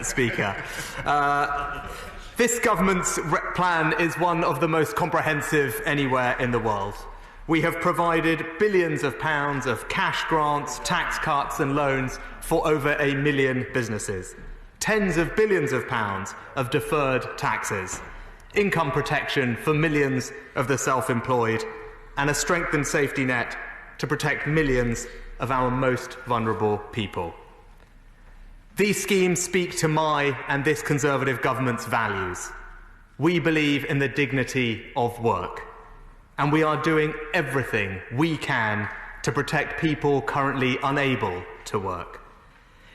Speaker. This government's plan is one of the most comprehensive anywhere in the world. We have provided billions of pounds of cash grants, tax cuts and loans for over 1 million businesses. Tens of billions of pounds of deferred taxes, income protection for millions of the self-employed, and a strengthened safety net to protect millions of our most vulnerable people. These schemes speak to my and this Conservative government's values. We believe in the dignity of work, and we are doing everything we can to protect people currently unable to work.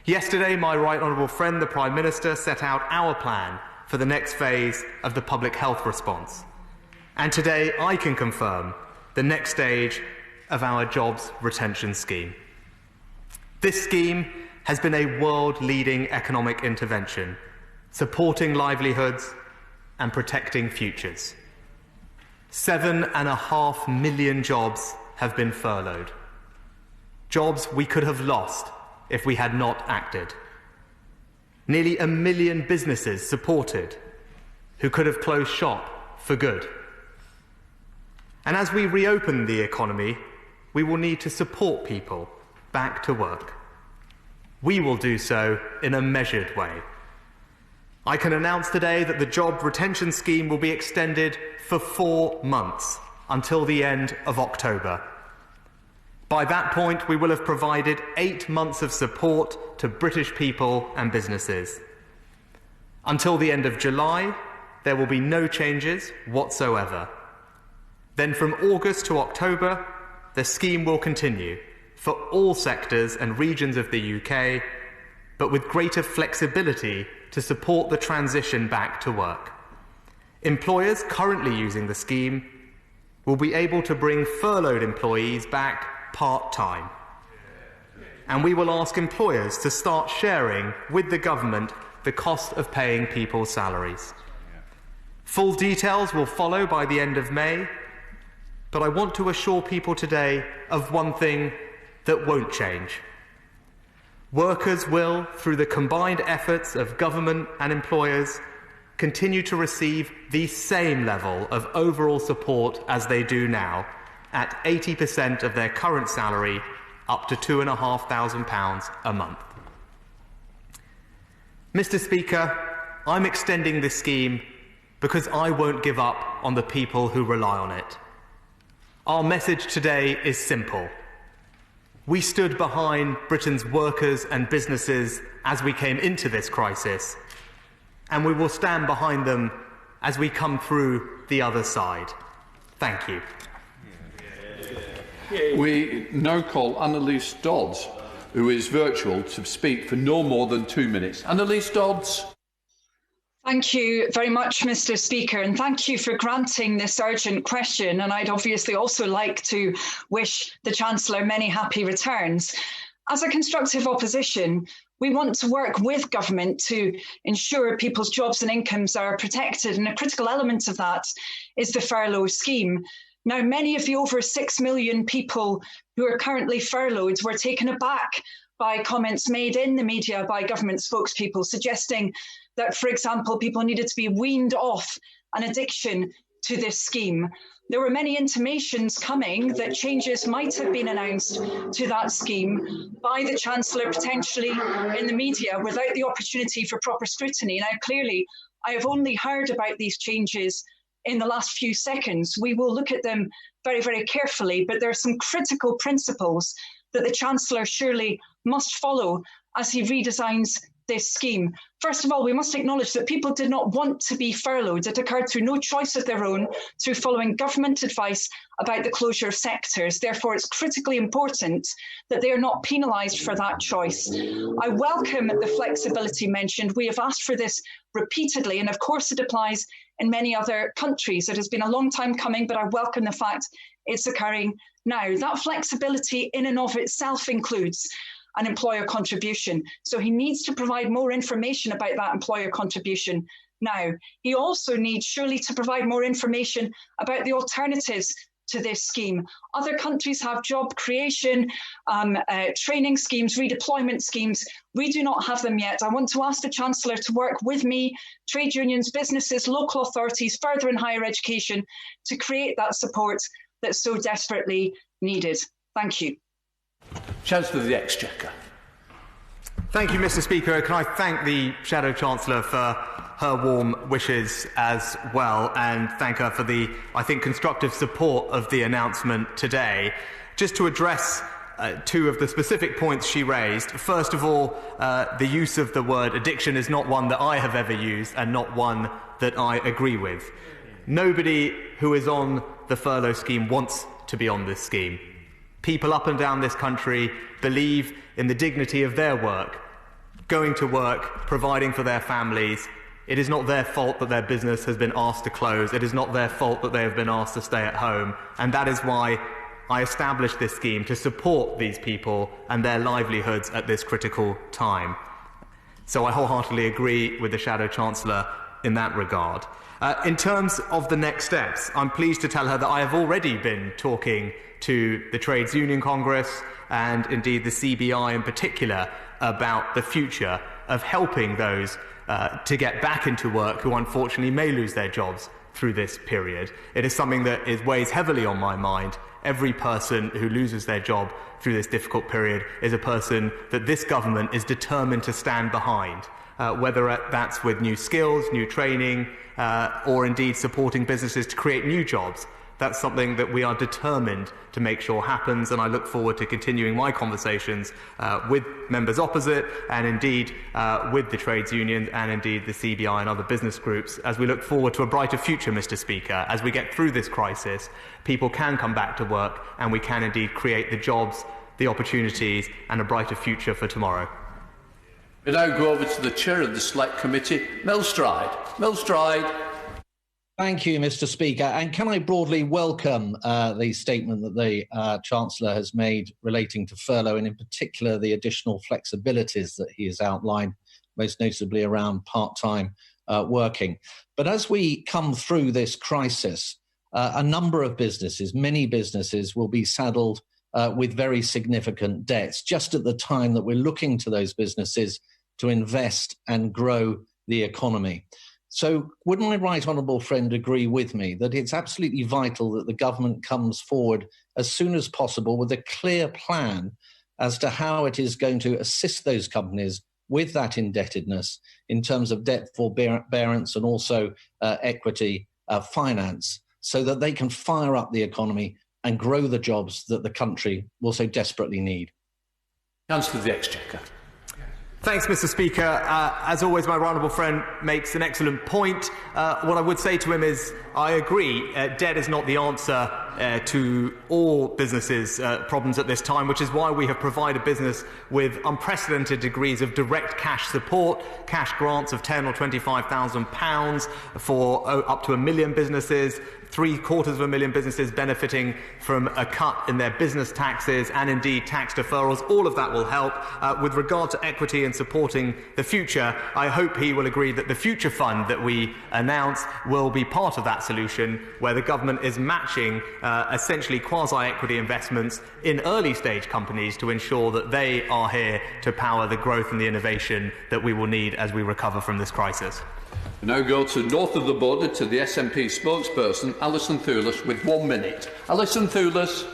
Yesterday, my right honourable friend, the Prime Minister, set out our plan for the next phase of the public health response. And today, I can confirm the next stage of our jobs retention scheme. This scheme has been a world-leading economic intervention, supporting livelihoods and protecting futures. 7.5 million jobs have been furloughed. Jobs we could have lost if we had not acted. Nearly 1 million businesses supported who could have closed shop for good. And as we reopen the economy, we will need to support people back to work. We will do so in a measured way. I can announce today that the job retention scheme will be extended for 4 months until the end of October. By that point, we will have provided 8 months of support to British people and businesses. Until the end of July, there will be no changes whatsoever. Then from August to October, the scheme will continue for all sectors and regions of the UK, but with greater flexibility to support the transition back to work. Employers currently using the scheme will be able to bring furloughed employees back part-time. And we will ask employers to start sharing with the government the cost of paying people's salaries. Full details will follow by the end of May, but I want to assure people today of one thing that won't change. Workers will, through the combined efforts of government and employers, continue to receive the same level of overall support as they do now, at 80% of their current salary, up to £2,500 a month. Mr. Speaker, I'm extending this scheme because I won't give up on the people who rely on it. Our message today is simple. We stood behind Britain's workers and businesses as we came into this crisis, and we will stand behind them as we come through the other side. Thank you. We now call Annalise Dodds, who is virtual, to speak for no more than 2 minutes. Annalise Dodds. Thank you very much, Mr. Speaker, and thank you for granting this urgent question. And I'd obviously also like to wish the Chancellor many happy returns. As a constructive opposition, we want to work with government to ensure people's jobs and incomes are protected, and a critical element of that is the furlough scheme. Now, many of the over 6 million people who are currently furloughed were taken aback by comments made in the media by government spokespeople suggesting that, for example, people needed to be weaned off an addiction to this scheme. There were many intimations coming that changes might have been announced to that scheme by the Chancellor, potentially in the media, without the opportunity for proper scrutiny. Now, clearly, I have only heard about these changes in the last few seconds. We will look at them very, very carefully, but there are some critical principles that the Chancellor surely must follow as he redesigns this scheme. First of all, we must acknowledge that people did not want to be furloughed. It occurred through no choice of their own, through following government advice about the closure of sectors. Therefore, it's critically important that they are not penalised for that choice. I welcome the flexibility mentioned. We have asked for this repeatedly, and of course it applies in many other countries. It has been a long time coming, but I welcome the fact it's occurring now. That flexibility in and of itself includes an employer contribution. So he needs to provide more information about that employer contribution now. He also needs surely to provide more information about the alternatives to this scheme. Other countries have job creation, training schemes, redeployment schemes. We do not have them yet. I want to ask the Chancellor to work with me, trade unions, businesses, local authorities, further in higher education, to create that support that's so desperately needed. Thank you. Chancellor of the Exchequer. Thank you, Mr. Speaker. Can I thank the Shadow Chancellor for her warm wishes as well, and thank her for the, I think, constructive support of the announcement today. Just to address two of the specific points she raised. First of all, the use of the word addiction is not one that I have ever used and not one that I agree with. Nobody who is on the furlough scheme wants to be on this scheme. People up and down this country believe in the dignity of their work, going to work, providing for their families. It is not their fault that their business has been asked to close. It is not their fault that they have been asked to stay at home. And that is why I established this scheme, to support these people and their livelihoods at this critical time. So I wholeheartedly agree with the Shadow Chancellor in that regard. In terms of the next steps, I'm pleased to tell her that I have already been talking to the Trades Union Congress and indeed the CBI in particular about the future of helping those to get back into work who unfortunately may lose their jobs through this period. It is something that weighs heavily on my mind. Every person who loses their job through this difficult period is a person that this government is determined to stand behind, whether that's with new skills, new training, or indeed supporting businesses to create new jobs. That's something that we are determined to make sure happens, and I look forward to continuing my conversations with members opposite and indeed with the trades unions and indeed the CBI and other business groups as we look forward to a brighter future, Mr. Speaker. As we get through this crisis, people can come back to work and we can indeed create the jobs, the opportunities and a brighter future for tomorrow. We now go over to the Chair of the Select Committee, Mel Stride. Mel Stride. Thank you, Mr. Speaker. And can I broadly welcome the statement that the Chancellor has made relating to furlough and in particular the additional flexibilities that he has outlined, most notably around part-time working. But as we come through this crisis, a number of businesses, many businesses will be saddled with very significant debts just at the time that we're looking to those businesses to invest and grow the economy. So would my right honourable friend agree with me that it's absolutely vital that the government comes forward as soon as possible with a clear plan as to how it is going to assist those companies with that indebtedness in terms of debt forbearance and also equity finance so that they can fire up the economy and grow the jobs that the country will so desperately need? Chancellor of the Exchequer. Thanks, Mr. Speaker. As always, my honourable friend makes an excellent point. What I would say to him is, I agree, debt is not the answer to all businesses' problems at this time, which is why we have provided business with unprecedented degrees of direct cash support, cash grants of £10,000 or £25,000 for up to 1 million businesses, 750,000 businesses benefiting from a cut in their business taxes and indeed tax deferrals. All of that will help. With regard to equity and supporting the future, I hope he will agree that the Future Fund that we announced will be part of that solution, where the government is matching essentially quasi-equity investments in early-stage companies to ensure that they are here to power the growth and the innovation that we will need as we recover from this crisis. We now go to north of the border to the SNP spokesperson, Alison Thewlis, with 1 minute. Alison Thewlis.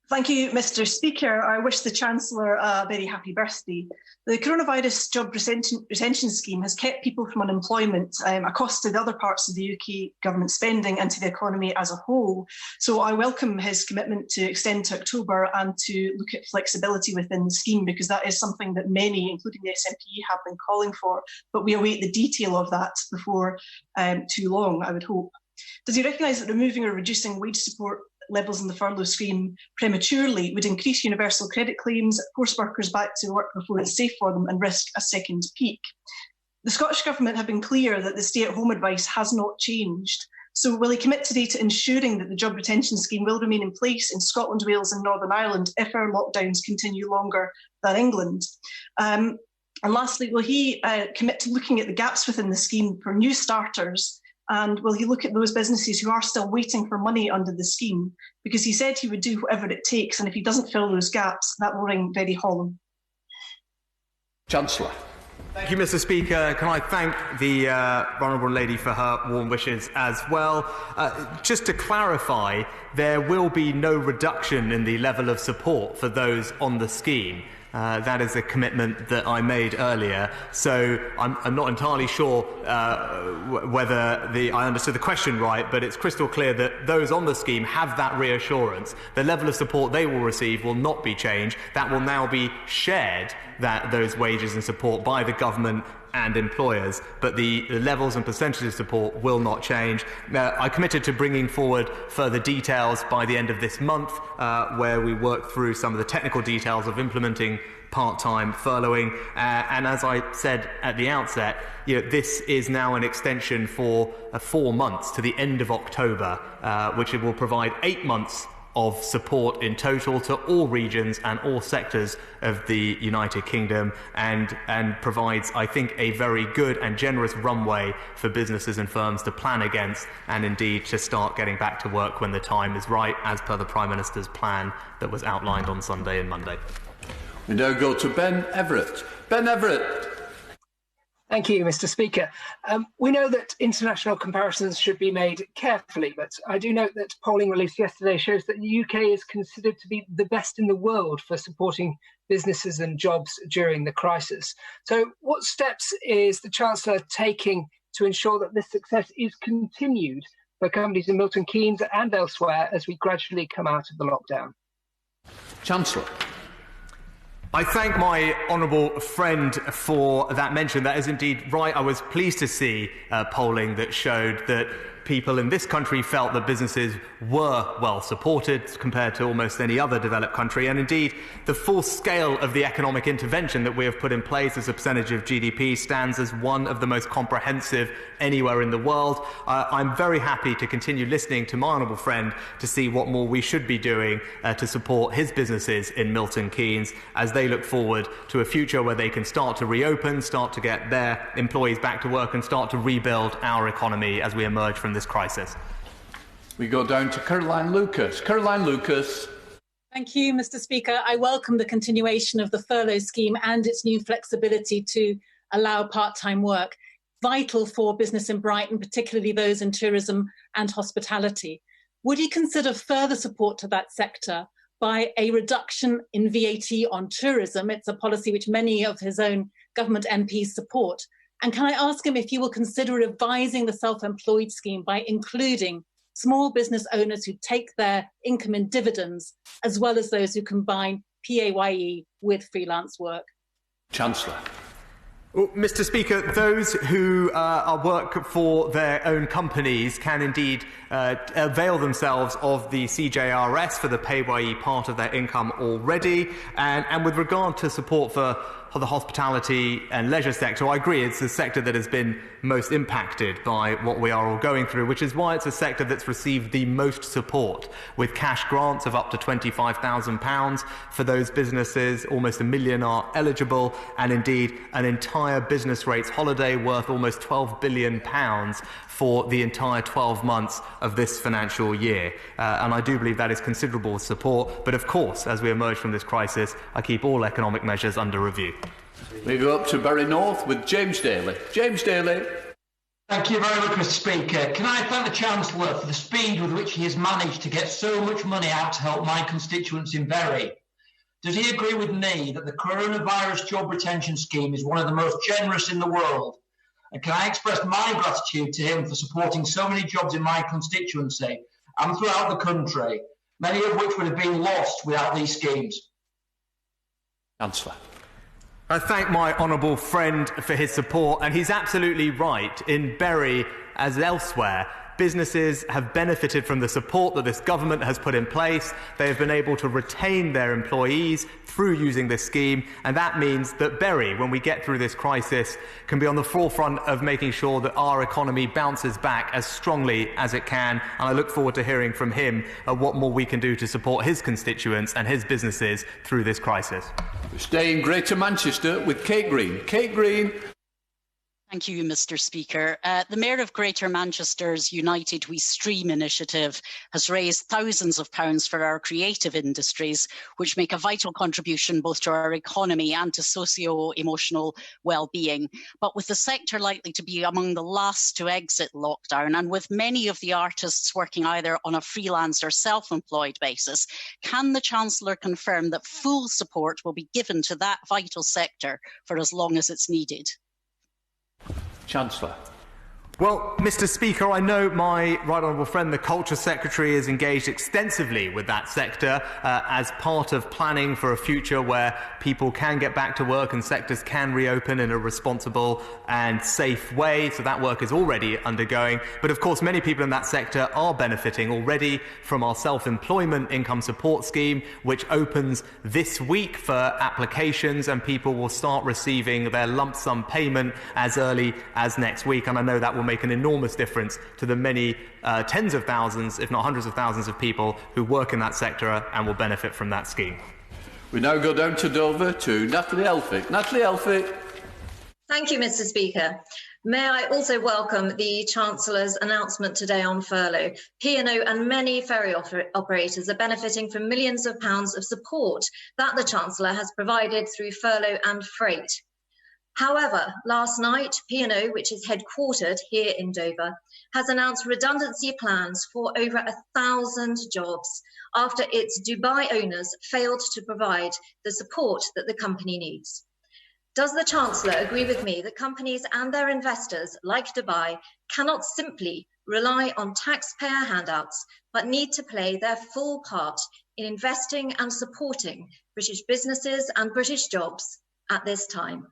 Thank you, Mr. Speaker. I wish the Chancellor a very happy birthday. The Coronavirus Job Retention Scheme has kept people from unemployment, a cost to the other parts of the UK government spending and to the economy as a whole. So I welcome his commitment to extend to October and to look at flexibility within the scheme, because that is something that many, including the SNP, have been calling for. But we await the detail of that before too long, I would hope. Does he recognise that removing or reducing wage support levels in the furlough scheme prematurely would increase universal credit claims, force workers back to work before it's safe for them, and risk a second peak? The Scottish Government have been clear that the stay-at-home advice has not changed. So will he commit today to ensuring that the job retention scheme will remain in place in Scotland, Wales and Northern Ireland if our lockdowns continue longer than England? And lastly, will he commit to looking at the gaps within the scheme for new starters And will he look at those businesses who are still waiting for money under the scheme? Because he said he would do whatever it takes, and if he doesn't fill those gaps, that will ring very hollow. Chancellor. Thank you, Mr. Speaker. Can I thank the Honourable Lady for her warm wishes as well. Just to clarify, there will be no reduction in the level of support for those on the scheme. That is a commitment that I made earlier, so I'm not entirely sure whether I understood the question right, but it's crystal clear that those on the scheme have that reassurance. The level of support they will receive will not be changed. That will now be shared, those wages and support, by the government and employers, but the levels and percentages of support will not change. I committed to bringing forward further details by the end of this month, where we work through some of the technical details of implementing part-time furloughing. And as I said at the outset, this is now an extension for 4 months to the end of October, which will provide 8 months of support in total to all regions and all sectors of the United Kingdom, and provides, I think, a very good and generous runway for businesses and firms to plan against, and indeed to start getting back to work when the time is right, as per the Prime Minister's plan that was outlined on Sunday and Monday. We now go to Ben Everett. Ben Everett. Thank you, Mr. Speaker. We know that international comparisons should be made carefully, but I do note that polling released yesterday shows that the UK is considered to be the best in the world for supporting businesses and jobs during the crisis. So what steps is the Chancellor taking to ensure that this success is continued for companies in Milton Keynes and elsewhere as we gradually come out of the lockdown? Chancellor. I thank my honourable friend for that mention. That is indeed right. I was pleased to see polling that showed that people in this country felt that businesses were well supported compared to almost any other developed country. And indeed, the full scale of the economic intervention that we have put in place as a percentage of GDP stands as one of the most comprehensive anywhere in the world. I'm very happy to continue listening to my honourable friend to see what more we should be doing to support his businesses in Milton Keynes as they look forward to a future where they can start to reopen, start to get their employees back to work, and start to rebuild our economy as we emerge from this crisis. We go down to Caroline Lucas. Caroline Lucas. Thank you, Mr. Speaker. I welcome the continuation of the furlough scheme and its new flexibility to allow part-time work, vital for business in Brighton, particularly those in tourism and hospitality. Would you consider further support to that sector by a reduction in VAT on tourism? It's a policy which many of his own government MPs support. And can I ask him if you will consider revising the self-employed scheme by including small business owners who take their income in dividends, as well as those who combine PAYE with freelance work? Chancellor. Well, Mr. Speaker, those who work for their own companies can indeed avail themselves of the CJRS for the PAYE part of their income already. And with regard to support for the hospitality and leisure sector, I agree it's the sector that has been most impacted by what we are all going through, which is why it's a sector that's received the most support, with cash grants of up to £25,000 for those businesses. Almost 1 million are eligible, and indeed an entire business rates holiday worth almost £12 billion for the entire 12 months of this financial year. And I do believe that is considerable support. But of course, as we emerge from this crisis, I keep all economic measures under review. We go up to Bury North with James Daly. James Daly. Thank you very much, Mr. Speaker. Can I thank the Chancellor for the speed with which he has managed to get so much money out to help my constituents in Bury? Does he agree with me that the Coronovirus Job Retention Scheme is one of the most generous in the world? And can I express my gratitude to him for supporting so many jobs in my constituency and throughout the country, many of which would have been lost without these schemes? Chancellor. I thank my honourable friend for his support, and he's absolutely right. In Bury, as elsewhere, businesses have benefited from the support that this government has put in place. They have been able to retain their employees through using this scheme, and that means that Bury, when we get through this crisis, can be on the forefront of making sure that our economy bounces back as strongly as it can. And I look forward to hearing from him what more we can do to support his constituents and his businesses through this crisis. We stay in Greater Manchester with Kate Green. Kate Green. Thank you, Mr. Speaker. The Mayor of Greater Manchester's United We Stream initiative has raised thousands of pounds for our creative industries, which make a vital contribution both to our economy and to socio-emotional well-being. But with the sector likely to be among the last to exit lockdown, and with many of the artists working either on a freelance or self-employed basis, can the Chancellor confirm that full support will be given to that vital sector for as long as it's needed? Chancellor. Well, Mr. Speaker, I know my right honourable friend, the Culture Secretary, is engaged extensively with that sector as part of planning for a future where people can get back to work and sectors can reopen in a responsible and safe way. So that work is already undergoing. But of course, many people in that sector are benefiting already from our self-employment income support scheme, which opens this week for applications, and people will start receiving their lump sum payment as early as next week. And I know that will make an enormous difference to the many tens of thousands, if not hundreds of thousands of people who work in that sector and will benefit from that scheme. We now go down to Dover to Natalie Elphick. Natalie Elphick. Thank you, Mr. Speaker. May I also welcome the Chancellor's announcement today on furlough. P&O and many ferry operators are benefiting from millions of pounds of support that the Chancellor has provided through furlough and freight. However, last night, P&O, which is headquartered here in Dover, has announced redundancy plans for over 1,000 jobs after its Dubai owners failed to provide the support that the company needs. Does the Chancellor agree with me that companies and their investors, like Dubai, cannot simply rely on taxpayer handouts, but need to play their full part in investing and supporting British businesses and British jobs at this time?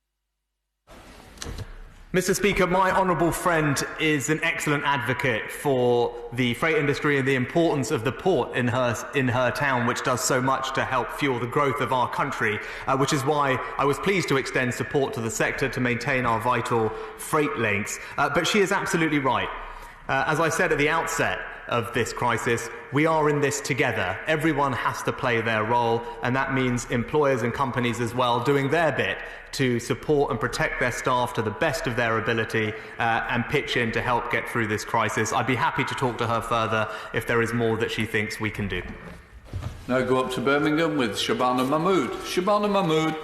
Mr. Speaker, my honourable friend is an excellent advocate for the freight industry and the importance of the port in her town, which does so much to help fuel the growth of our country, which is why I was pleased to extend support to the sector to maintain our vital freight links. But she is absolutely right. As I said at the outset of this crisis, we are in this together. Everyone has to play their role, and that means employers and companies as well doing their bit to support and protect their staff to the best of their ability and pitch in to help get through this crisis. I'd be happy to talk to her further if there is more that she thinks we can do. Now go up to Birmingham with Shabana Mahmood. Shabana Mahmood.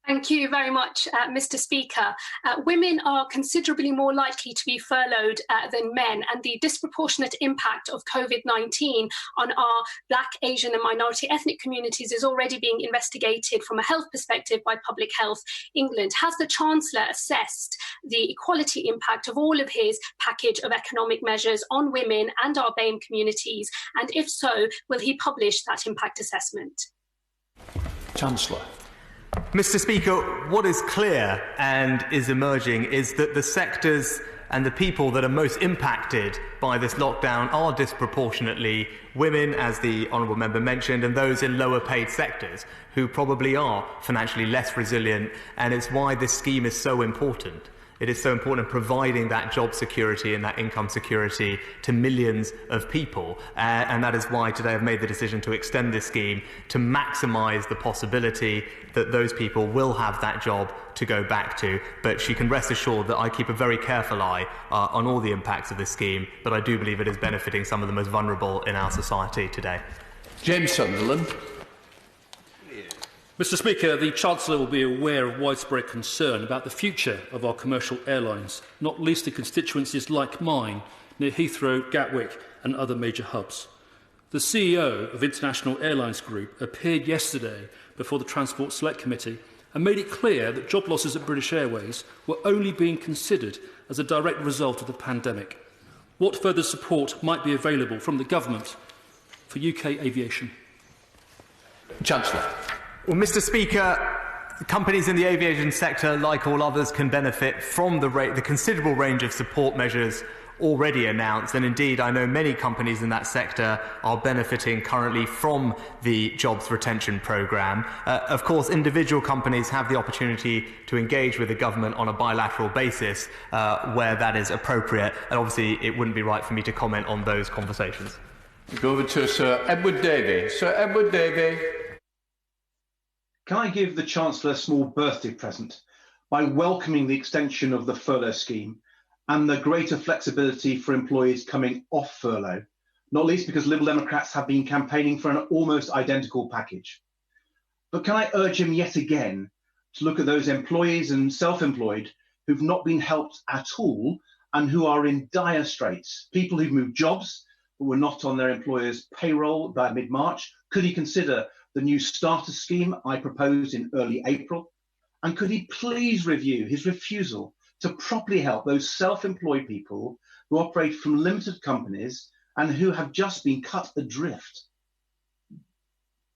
Thank you very much, Mr. Speaker. Women are considerably more likely to be furloughed than men, and the disproportionate impact of COVID-19 on our Black, Asian and minority ethnic communities is already being investigated from a health perspective by Public Health England. Has the Chancellor assessed the equality impact of all of his package of economic measures on women and our BAME communities? And if so, will he publish that impact assessment? Chancellor. Mr. Speaker, what is clear and is emerging is that the sectors and the people that are most impacted by this lockdown are disproportionately women, as the honourable member mentioned, and those in lower paid sectors who probably are financially less resilient, and it's why this scheme is so important. It is so important in providing that job security and that income security to millions of people. And that is why today I've made the decision to extend this scheme to maximise the possibility that those people will have that job to go back to. But she can rest assured that I keep a very careful eye on all the impacts of this scheme, but I do believe it is benefiting some of the most vulnerable in our society today. James Sunderland. Mr. Speaker, the Chancellor will be aware of widespread concern about the future of our commercial airlines, not least in constituencies like mine, near Heathrow, Gatwick and other major hubs. The CEO of International Airlines Group appeared yesterday before the Transport Select Committee and made it clear that job losses at British Airways were only being considered as a direct result of the pandemic. What further support might be available from the government for UK aviation? Chancellor. Well, Mr. Speaker, companies in the aviation sector, like all others, can benefit from the considerable range of support measures already announced, and indeed I know many companies in that sector are benefiting currently from the jobs retention programme. Of course, individual companies have the opportunity to engage with the government on a bilateral basis where that is appropriate, and obviously it wouldn't be right for me to comment on those conversations. We go over to Sir Edward Davey. Sir Edward Davey. Can I give the Chancellor a small birthday present? by welcoming the extension of the furlough scheme and the greater flexibility for employees coming off furlough, not least because Liberal Democrats have been campaigning for an almost identical package. But can I urge him yet again to look at those employees and self-employed who've not been helped at all and who are in dire straits, people who've moved jobs but were not on their employer's payroll by mid-March? Could he consider the new starter scheme I proposed in early April? And could he please review his refusal to properly help those self-employed people who operate from limited companies and who have just been cut adrift?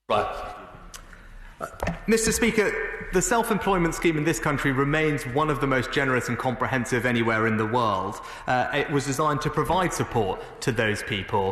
Right. Mr. Speaker, the self-employment scheme in this country remains one of the most generous and comprehensive anywhere in the world. It was designed to provide support to those people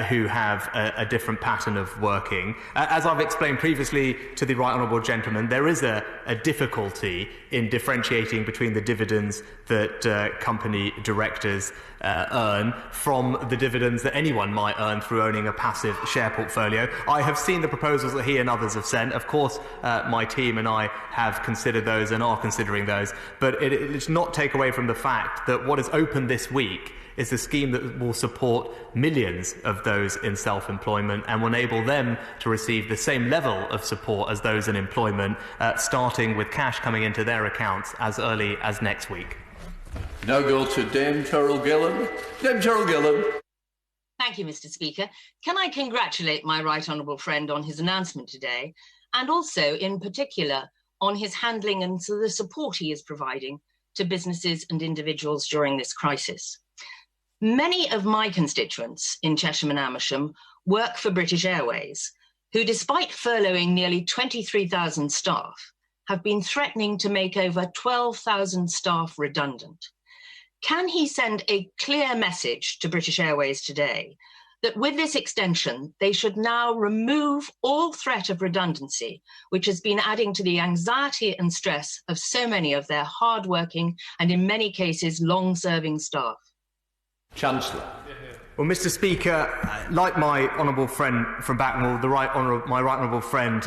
who have a different pattern of working. As I've explained previously to the Right Honourable Gentleman, there is a difficulty in differentiating between the dividends that company directors earn from the dividends that anyone might earn through owning a passive share portfolio. I have seen the proposals that he and others have sent. Of course, my team and I have considered those and are considering those, but it does not take away from the fact that what is open this week is a scheme that will support millions of those in self-employment and will enable them to receive the same level of support as those in employment, starting with cash coming into their accounts as early as next week. Now go to Dame Cheryl Gillan. Dame Cheryl Gillan. Thank you, Mr. Speaker. Can I congratulate my right honourable friend on his announcement today, and also in particular on his handling and the support he is providing to businesses and individuals during this crisis. Many of my constituents in Chesham and Amersham work for British Airways, who, despite furloughing nearly 23,000 staff, have been threatening to make over 12,000 staff redundant. Can he send a clear message to British Airways today that with this extension, they should now remove all threat of redundancy, which has been adding to the anxiety and stress of so many of their hard-working and, in many cases, long-serving staff? Chancellor. Well, Mr. Speaker, like my honourable friend from Backnall, my right honourable friend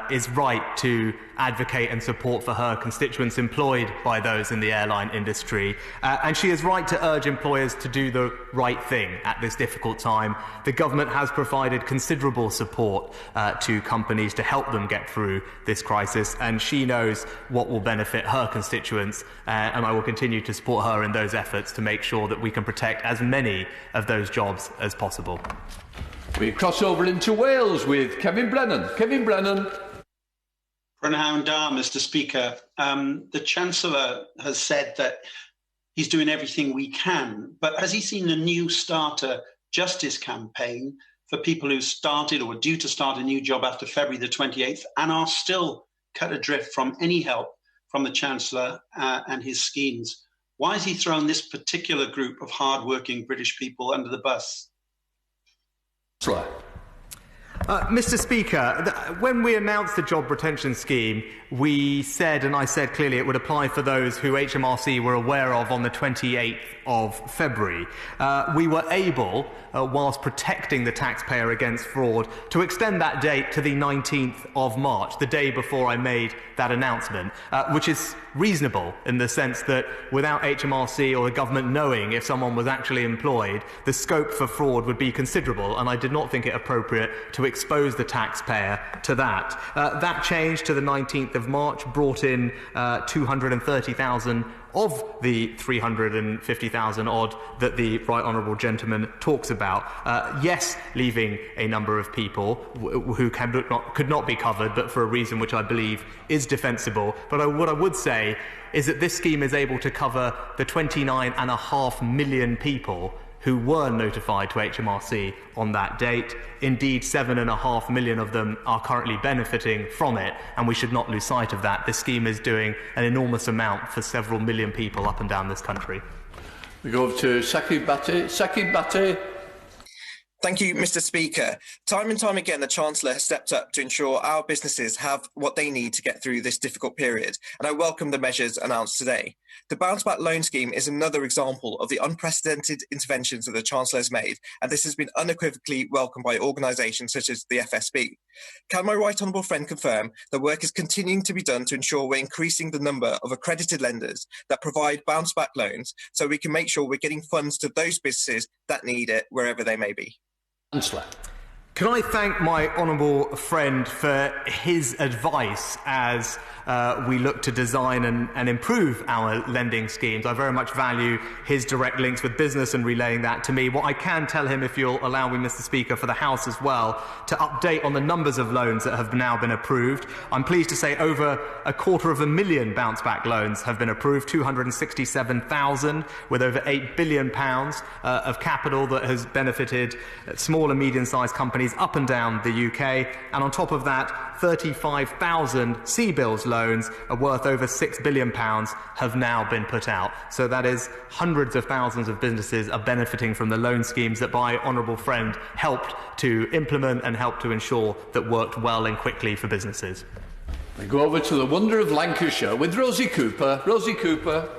is right to advocate and support for her constituents employed by those in the airline industry. And she is right to urge employers to do the right thing at this difficult time. The government has provided considerable support to companies to help them get through this crisis, and she knows what will benefit her constituents, and I will continue to support her in those efforts to make sure that we can protect as many of those jobs as possible. We cross over into Wales with Kevin Brennan. Kevin Brennan. Prynhawn da, Mr. Speaker. The Chancellor has said that he's doing everything we can, but has he seen the new Starter Justice campaign for people who started or were due to start a new job after February the 28th and are still cut adrift from any help from the Chancellor and his schemes? Why has he thrown this particular group of hard-working British people under the bus? Mr. Speaker, when we announced the job retention scheme, we said, and I said clearly, it would apply for those who HMRC were aware of on the 28th of February. We were able, whilst protecting the taxpayer against fraud, to extend that date to the 19th of March, the day before I made that announcement, which is reasonable in the sense that without HMRC or the government knowing if someone was actually employed, the scope for fraud would be considerable, and I did not think it appropriate to expose the taxpayer to that. That change to the 19th of March brought in 230,000 of the 350,000 odd that the Right Honourable Gentleman talks about. Yes, leaving a number of people who could not be covered, but for a reason which I believe is defensible. But what I would say is that this scheme is able to cover the 29.5 million people who were notified to HMRC on that date. Indeed, 7.5 million of them are currently benefiting from it, and we should not lose sight of that. This scheme is doing an enormous amount for several million people up and down this country. We go to Sakib Bhatti. Sakib Bhatti. Thank you, Mr. Speaker. Time and time again, the Chancellor has stepped up to ensure our businesses have what they need to get through this difficult period, and I welcome the measures announced today. The Bounce Back Loan Scheme is another example of the unprecedented interventions that the Chancellor has made, and this has been unequivocally welcomed by organisations such as the FSB. Can my right honourable friend confirm that work is continuing to be done to ensure we're increasing the number of accredited lenders that provide bounce back loans so we can make sure we're getting funds to those businesses that need it wherever they may be? Chancellor. Can I thank my honourable friend for his advice as we look to design and improve our lending schemes? I very much value his direct links with business and relaying that to me. What I can tell him, if you'll allow me, Mr. Speaker, for the House as well, to update on the numbers of loans that have now been approved. I'm pleased to say over 250,000 bounce back loans have been approved, 267,000, with over £8 billion of capital that has benefited small and medium-sized companies up and down the UK, and on top of that, 35,000 CBILS loans are worth over £6 billion have now been put out. So that is hundreds of thousands of businesses are benefiting from the loan schemes that my honourable friend helped to implement and helped to ensure that worked well and quickly for businesses. We go over to the wonder of Lancashire with Rosie Cooper. Rosie Cooper.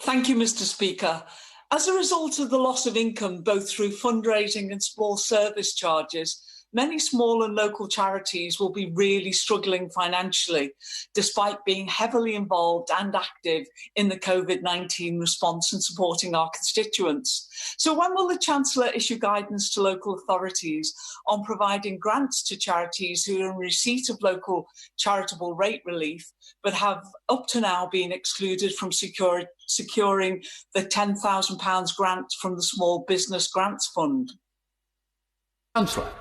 Thank you, Mr. Speaker. As a result of the loss of income, both through fundraising and small service charges, many small and local charities will be really struggling financially, despite being heavily involved and active in the COVID-19 response and supporting our constituents. So when will the Chancellor issue guidance to local authorities on providing grants to charities who are in receipt of local charitable rate relief, but have up to now been excluded from securing the £10,000 grant from the Small Business Grants Fund? Chancellor.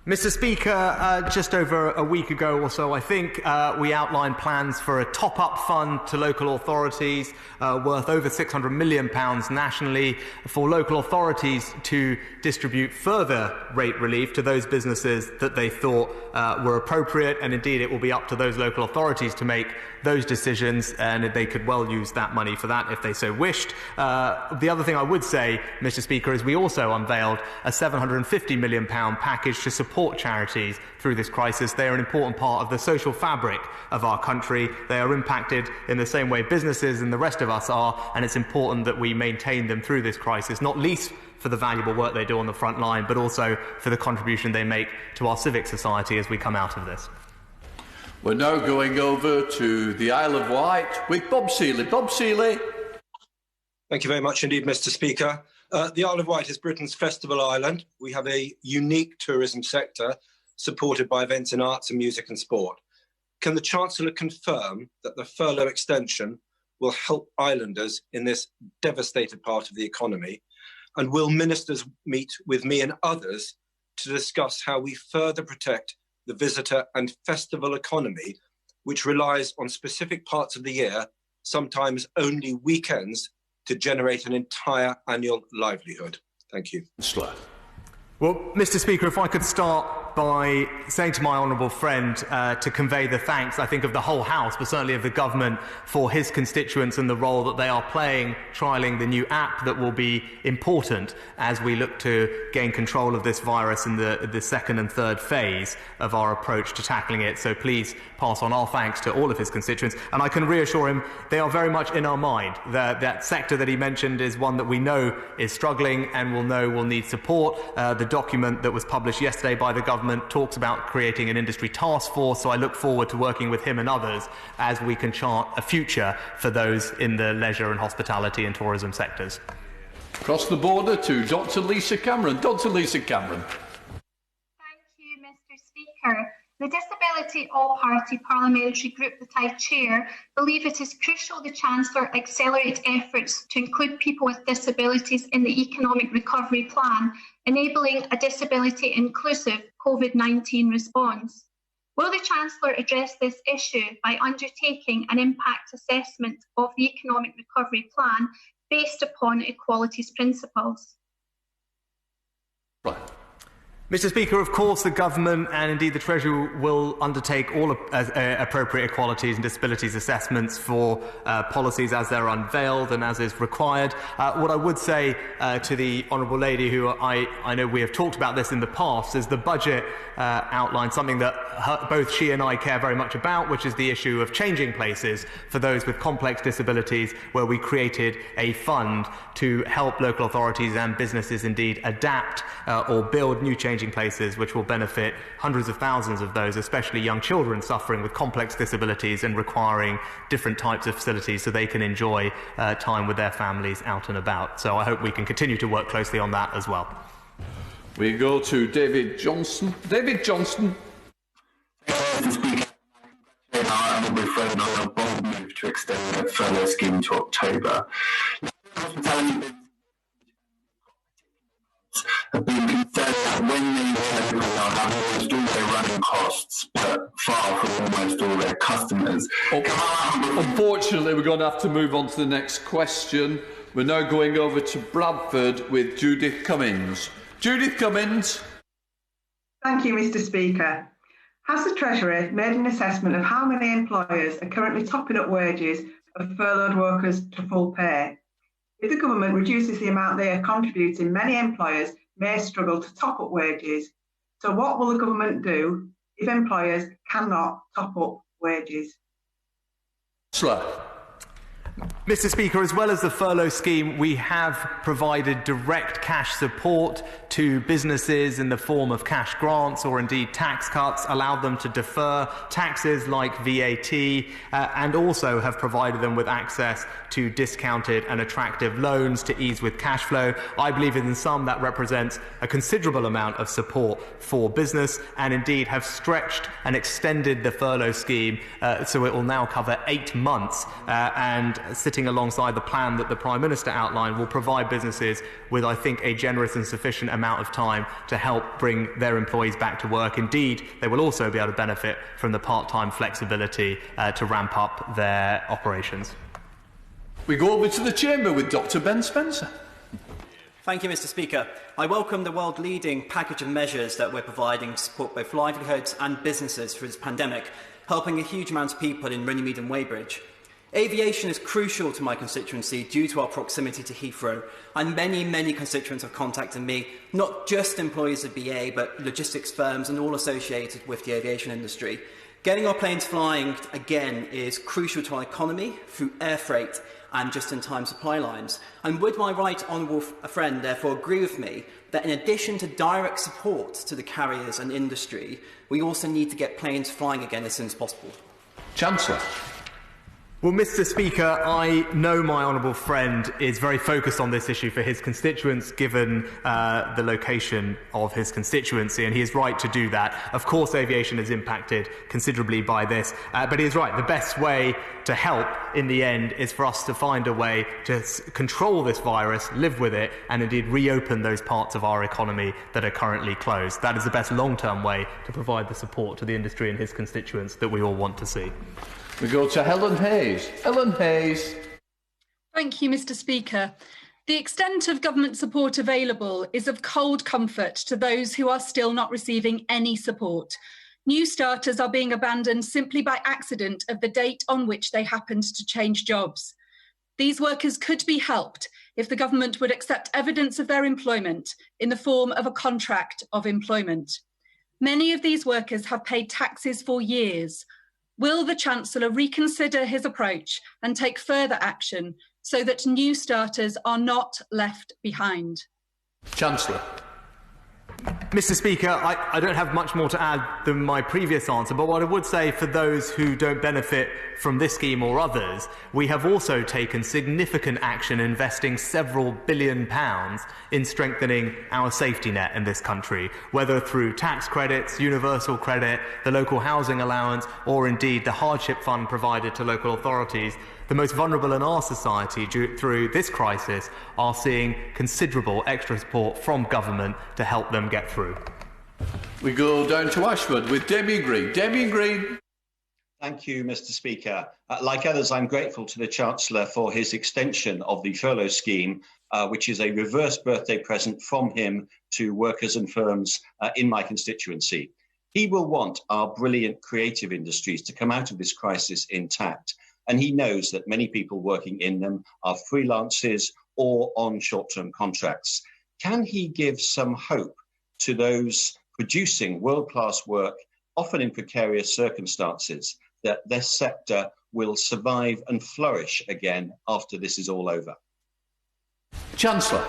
Mr. Speaker, just over a week ago or so, I think, we outlined plans for a top-up fund to local authorities worth over £600 million nationally for local authorities to distribute further rate relief to those businesses that they thought were appropriate, and indeed it will be up to those local authorities to make those decisions, and they could well use that money for that if they so wished. The other thing I would say, Mr. Speaker, is we also unveiled a £750 million package to support charities through this crisis. They are an important part of the social fabric of our country. They are impacted in the same way businesses and the rest of us are, and it's important that we maintain them through this crisis, not least for the valuable work they do on the front line, but also for the contribution they make to our civic society as we come out of this. We're now going over to the Isle of Wight with Bob Seeley. Bob Seeley. Thank you very much indeed, Mr. Speaker. The Isle of Wight is Britain's festival island. We have a unique tourism sector supported by events in arts and music and sport. Can the Chancellor confirm that the furlough extension will help islanders in this devastated part of the economy? And will ministers meet with me and others to discuss how we further protect the visitor and festival economy, which relies on specific parts of the year, sometimes only weekends, to generate an entire annual livelihood? Thank you. Well, Mr. Speaker, if I could start by saying to my honourable friend to convey the thanks, I think, of the whole House, but certainly of the government, for his constituents and the role that they are playing, trialling the new app that will be important as we look to gain control of this virus in the second and third phase of our approach to tackling it. So please pass on our thanks to all of his constituents. And I can reassure him they are very much in our mind. That sector that he mentioned is one that we know is struggling and will need support. The document that was published yesterday by the government talks about creating an industry task force, so I look forward to working with him and others as we can chart a future for those in the leisure and hospitality and tourism sectors. Across the border to Dr. Lisa Cameron. Dr. Lisa Cameron. Thank you, Mr. Speaker. The Disability All-Party Parliamentary Group that I chair believe it is crucial the Chancellor accelerate efforts to include people with disabilities in the Economic Recovery Plan, enabling a disability-inclusive COVID-19 response. Will the Chancellor address this issue by undertaking an impact assessment of the Economic Recovery Plan based upon equalities principles? Right. Mr. Speaker, of course the government and indeed the Treasury will undertake all appropriate equalities and disabilities assessments for policies as they're unveiled and as is required. What I would say to the Honourable Lady, who I know we have talked about this in the past, is the budget outlines something that both she and I care very much about, which is the issue of changing places for those with complex disabilities, where we created a fund to help local authorities and businesses indeed adapt or build new changing places which will benefit hundreds of thousands of those, especially young children suffering with complex disabilities and requiring different types of facilities so they can enjoy time with their families out and about. So I hope we can continue to work closely on that as well. We go to David Johnson. David Johnson. Mr. Speaker, our honourable friend on a bold move to extend the furlough scheme to October. Have been concerned that when they open they'll have almost all their running costs, but far from almost all their customers. Unfortunately, we're going to have to move on to the next question. We're now going over to Bradford with Judith Cummins. Judith Cummins. Thank you, Mr. Speaker. Has the Treasury made an assessment of how many employers are currently topping up wages of furloughed workers to full pay? If the government reduces the amount they are contributing, many employers may struggle to top up wages. So what will the government do if employers cannot top up wages? Mr. Speaker, as well as the furlough scheme, we have provided direct cash support to businesses in the form of cash grants or indeed tax cuts, allowed them to defer taxes like VAT, and also have provided them with access to discounted and attractive loans to ease with cash flow. I believe in some that represents a considerable amount of support for business, and indeed have stretched and extended the furlough scheme so it will now cover 8 months, and sitting alongside the plan that the Prime Minister outlined will provide businesses with, I think, a generous and sufficient amount of time to help bring their employees back to work. Indeed, they will also be able to benefit from the part-time flexibility to ramp up their operations. We go over to the Chamber with Dr. Ben Spencer. Thank you, Mr. Speaker. I welcome the world-leading package of measures that we're providing to support both livelihoods and businesses through this pandemic, helping a huge amount of people in Runnymede and Weybridge. Aviation is crucial to my constituency due to our proximity to Heathrow, and many constituents have contacted me, not just employees of BA, but logistics firms and all associated with the aviation industry. Getting our planes flying again is crucial to our economy through air freight and just-in-time supply lines. And would my right honourable friend therefore agree with me that in addition to direct support to the carriers and industry, we also need to get planes flying again as soon as possible? Chancellor. Well, Mr. Speaker, I know my honourable friend is very focused on this issue for his constituents, given the location of his constituency, and he is right to do that. Of course, aviation is impacted considerably by this, but he is right. The best way to help in the end is for us to find a way to control this virus, live with it, and indeed reopen those parts of our economy that are currently closed. That is the best long-term way to provide the support to the industry and his constituents that we all want to see. We go to Helen Hayes. Helen Hayes. Thank you, Mr. Speaker. The extent of government support available is of cold comfort to those who are still not receiving any support. New starters are being abandoned simply by accident of the date on which they happened to change jobs. These workers could be helped if the government would accept evidence of their employment in the form of a contract of employment. Many of these workers have paid taxes for years. Will the Chancellor reconsider his approach and take further action so that new starters are not left behind? Chancellor. Mr. Speaker, I don't have much more to add than my previous answer, but what I would say for those who don't benefit from this scheme or others, we have also taken significant action investing several £billion in strengthening our safety net in this country, whether through tax credits, universal credit, the local housing allowance, or indeed the hardship fund provided to local authorities. The most vulnerable in our society through this crisis are seeing considerable extra support from government to help them get through. We go down to Ashford with Damien Green. Damien Green. Thank you, Mr. Speaker. Like others, I'm grateful to the Chancellor for his extension of the furlough scheme, which is a reverse birthday present from him to workers and firms in my constituency. He will want our brilliant creative industries to come out of this crisis intact. And he knows that many people working in them are freelancers or on short-term contracts. Can he give some hope to those producing world-class work, often in precarious circumstances, that this sector will survive and flourish again after this is all over? Chancellor.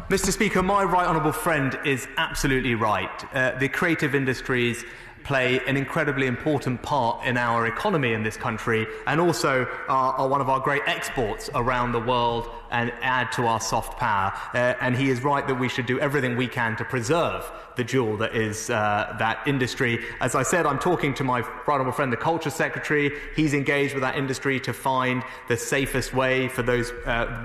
Mr. Speaker, my right honourable friend is absolutely right. The creative industries play an incredibly important part in our economy in this country, and also are one of our great exports around the world and add to our soft power. And he is right that we should do everything we can to preserve the jewel that is that industry. As I said, I'm talking to my right honourable friend, the Culture Secretary. He's engaged with that industry to find the safest way for those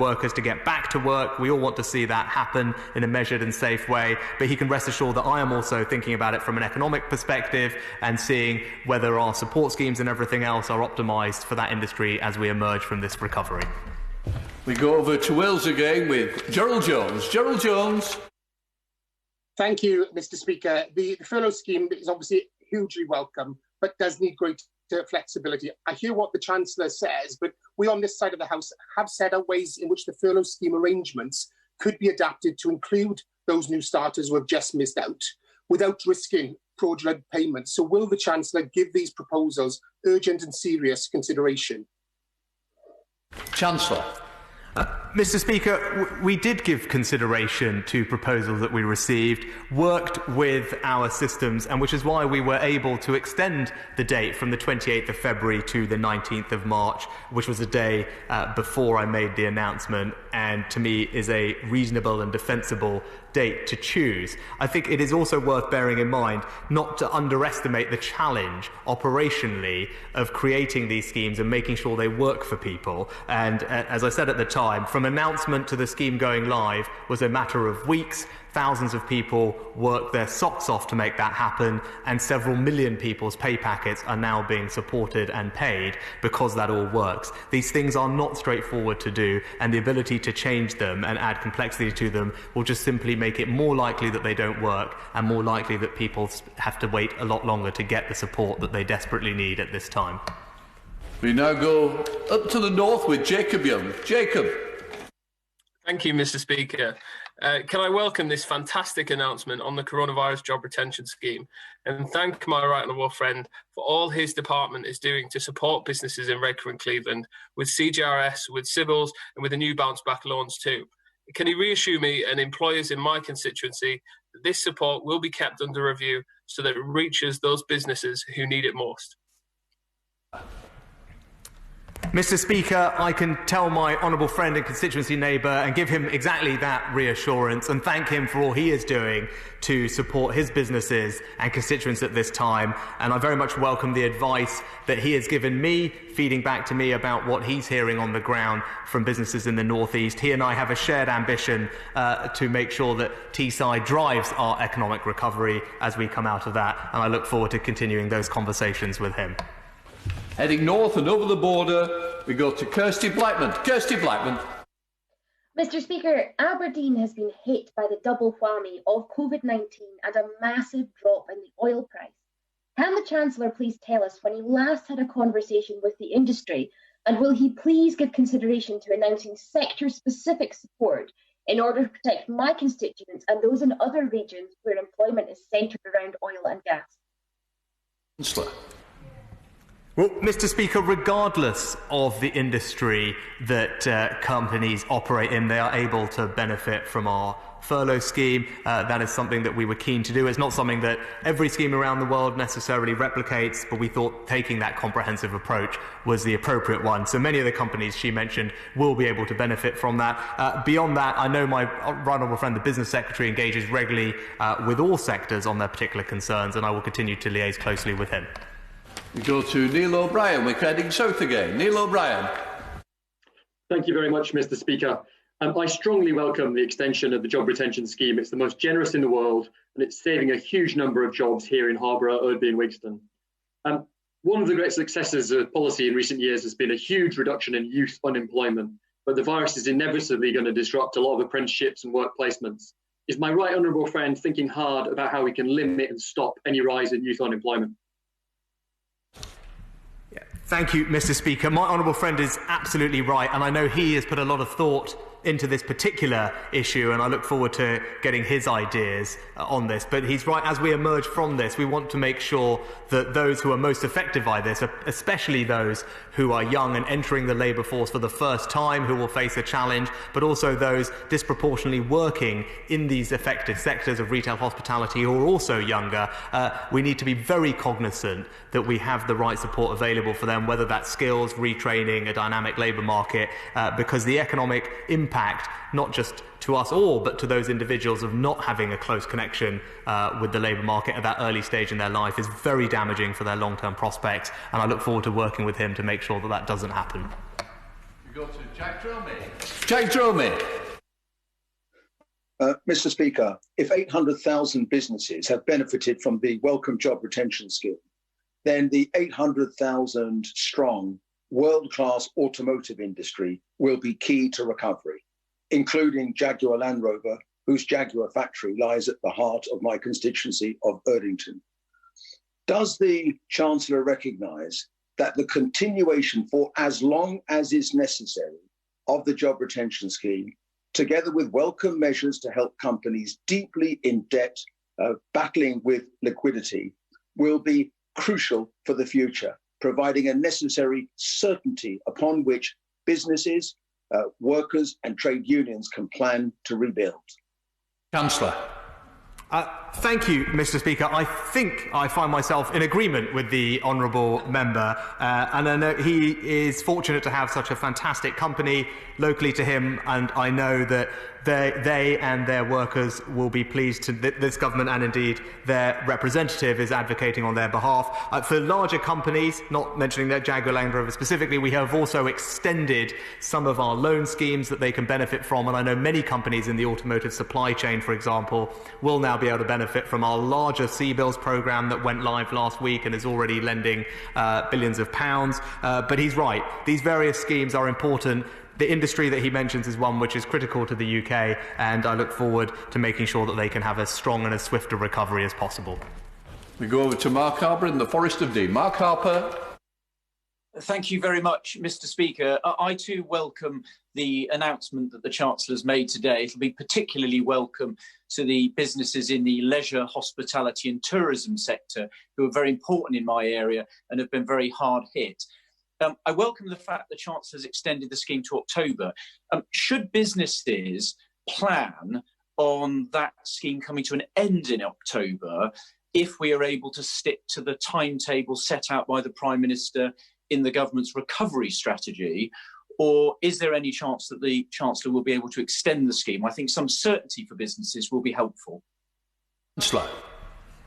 workers to get back to work. We all want to see that happen in a measured and safe way, but he can rest assured that I am also thinking about it from an economic perspective and seeing whether our support schemes and everything else are optimised for that industry as we emerge from this recovery. We go over to Wales again with Gerald Jones. Gerald Jones. Thank you, Mr. Speaker. The furlough scheme is obviously hugely welcome, but does need greater flexibility. I hear what the Chancellor says, but we on this side of the House have set out ways in which the furlough scheme arrangements could be adapted to include those new starters who have just missed out, without risking fraudulent payments. So will the Chancellor give these proposals urgent and serious consideration? Chancellor. Mr. Speaker, we did give consideration to proposals that we received, worked with our systems, and which is why we were able to extend the date from the 28th of February to the 19th of March, which was the day before I made the announcement, and to me is a reasonable and defensible date to choose. I think it is also worth bearing in mind not to underestimate the challenge operationally of creating these schemes and making sure they work for people. And as I said at the time, from announcement to the scheme going live was a matter of weeks. Thousands of people worked their socks off to make that happen, and several million people's pay packets are now being supported and paid because that all works. These things are not straightforward to do, and the ability to change them and add complexity to them will just simply make it more likely that they don't work and more likely that people have to wait a lot longer to get the support that they desperately need at this time. We now go up to the north with Jacob Young. Jacob. Thank you, Mr. Speaker. Can I welcome this fantastic announcement on the Coronavirus Job Retention Scheme and thank my right honourable friend for all his department is doing to support businesses in Redcar and Cleveland with CJRS, with Civils and with the new bounce back loans too. Can he reassure me and employers in my constituency that this support will be kept under review so that it reaches those businesses who need it most? Mr. Speaker, I can tell my honourable friend and constituency neighbour and give him exactly that reassurance and thank him for all he is doing to support his businesses and constituents at this time. And I very much welcome the advice that he has given me, feeding back to me about what he's hearing on the ground from businesses in the North East. He and I have a shared ambition to make sure that Teesside drives our economic recovery as we come out of that. And I look forward to continuing those conversations with him. Heading north and over the border, we go to Kirsty Blackman. Kirsty Blackman. Mr. Speaker, Aberdeen has been hit by the double whammy of COVID-19 and a massive drop in the oil price. Can the Chancellor please tell us when he last had a conversation with the industry, and will he please give consideration to announcing sector-specific support in order to protect my constituents and those in other regions where employment is centred around oil and gas? Chancellor. Well, Mr. Speaker, regardless of the industry that companies operate in, they are able to benefit from our furlough scheme. That is something that we were keen to do. It's not something that every scheme around the world necessarily replicates, but we thought taking that comprehensive approach was the appropriate one. So many of the companies she mentioned will be able to benefit from that. Beyond that, I know my right honourable friend, the Business Secretary, engages regularly with all sectors on their particular concerns, and I will continue to liaise closely with him. We go to Neil O'Brien. We're heading south again. Neil O'Brien. Thank you very much, Mr. Speaker. I strongly welcome the extension of the job retention scheme. It's the most generous in the world, and it's saving a huge number of jobs here in Harborough, Erdby and Wigston. One of the great successes of policy in recent years has been a huge reduction in youth unemployment, but the virus is inevitably going to disrupt a lot of apprenticeships and work placements. is my right honourable friend thinking hard about how we can limit and stop any rise in youth unemployment? Thank you, Mr. Speaker. My honourable friend is absolutely right, and I know he has put a lot of thought into this particular issue, and I look forward to getting his ideas on this. But he's right, as we emerge from this, we want to make sure that those who are most affected by this, especially those who are young and entering the labour force for the first time, who will face a challenge, but also those disproportionately working in these affected sectors of retail hospitality who are also younger, we need to be very cognizant that we have the right support available for them, whether that's skills, retraining, a dynamic labour market, because the economic impact, not just to us all, but to those individuals of not having a close connection with the labour market at that early stage in their life is very damaging for their long-term prospects, and I look forward to working with him to make sure that that doesn't happen. We go to Jack Dromey. Jack Dromey. Mr. Speaker, if 800,000 businesses have benefited from the Welcome Job Retention Scheme, then the 800,000 strong world-class automotive industry will be key to recovery, including Jaguar Land Rover, whose Jaguar factory lies at the heart of my constituency of Erdington. Does the Chancellor recognise that the continuation for as long as is necessary of the job retention scheme, together with welcome measures to help companies deeply in debt, battling with liquidity, will be crucial for the future, providing a necessary certainty upon which businesses, workers and trade unions can plan to rebuild? Chancellor. Thank you, Mr. Speaker. I think I find myself in agreement with the honourable member, and I know he is fortunate to have such a fantastic company locally to him, and I know that they and their workers will be pleased to this government, and indeed their representative is advocating on their behalf. For larger companies, not mentioning that Jaguar Land Rover specifically, we have also extended some of our loan schemes that they can benefit from, and I know many companies in the automotive supply chain, for example, will now be able to benefit from our larger CBILS programme that went live last week and is already lending billions of pounds. But he's right, these various schemes are important. The industry that he mentions is one which is critical to the UK, and I look forward to making sure that they can have as strong and as swift a recovery as possible. We go over to Mark Harper in the Forest of Dean. Mark Harper. Thank you very much, Mr. Speaker. I too welcome the announcement that the Chancellor's made today. It'll be particularly welcome to the businesses in the leisure, hospitality and tourism sector, who are very important in my area and have been very hard hit. I welcome the fact the Chancellor has extended the scheme to October. Should businesses plan on that scheme coming to an end in October if we are able to stick to the timetable set out by the Prime Minister in the government's recovery strategy, or is there any chance that the Chancellor will be able to extend the scheme? I think some certainty for businesses will be helpful. Chancellor.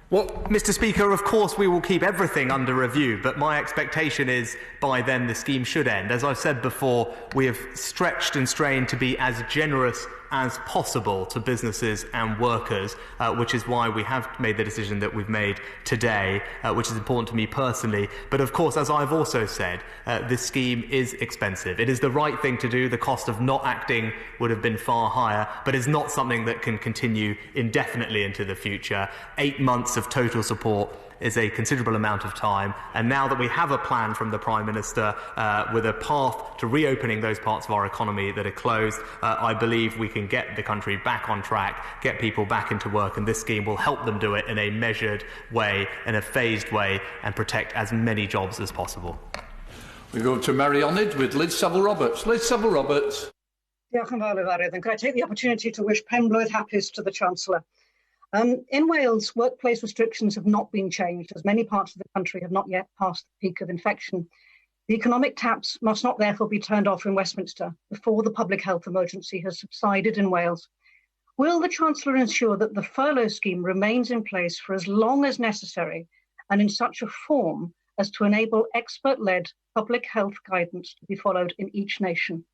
Well, Mr. Speaker, of course we will keep everything under review, but my expectation is by then the scheme should end. As I've said before, we have stretched and strained to be as generous as possible to businesses and workers, which is why we have made the decision that we've made today, which is important to me personally. But of course, as I've also said, this scheme is expensive. It is the right thing to do. The cost of not acting would have been far higher, but it's not something that can continue indefinitely into the future. 8 months of total support is a considerable amount of time, and now that we have a plan from the Prime Minister with a path to reopening those parts of our economy that are closed, I believe we can get the country back on track, get people back into work, and this scheme will help them do it in a measured way, in a phased way, and protect as many jobs as possible. We go to Mary Onid with Liz Saville-Roberts. Liz Saville-Roberts. Diolch yn fawr, Ifarydd, and can I take the opportunity to wish pen-blwydd hapus to the Chancellor. In Wales, workplace restrictions have not been changed, as many parts of the country have not yet passed the peak of infection. The economic taps must not therefore be turned off in Westminster before the public health emergency has subsided in Wales. Will the Chancellor ensure that the furlough scheme remains in place for as long as necessary and in such a form as to enable expert-led public health guidance to be followed in each nation?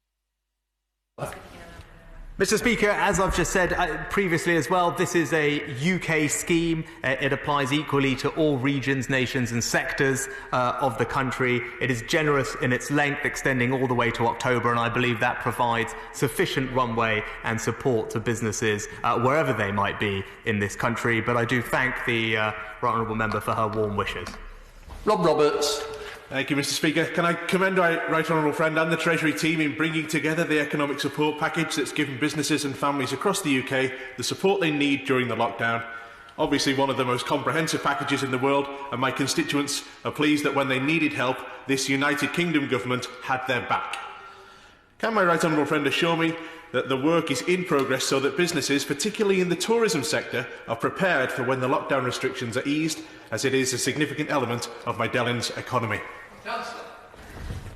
Mr. Speaker, as I've just said previously as well, this is a UK scheme. It applies equally to all regions, nations and sectors of the country. It is generous in its length, extending all the way to October, and I believe that provides sufficient runway and support to businesses wherever they might be in this country. But I do thank the Right Honourable Member for her warm wishes. Rob Roberts. Thank you, Mr. Speaker. Can I commend our Right Honourable Friend and the Treasury team in bringing together the economic support package that's given businesses and families across the UK the support they need during the lockdown. Obviously one of the most comprehensive packages in the world, and my constituents are pleased that when they needed help, this United Kingdom government had their back. Can my Right Honourable Friend assure me that the work is in progress so that businesses, particularly in the tourism sector, are prepared for when the lockdown restrictions are eased, as it is a significant element of my Dellins economy?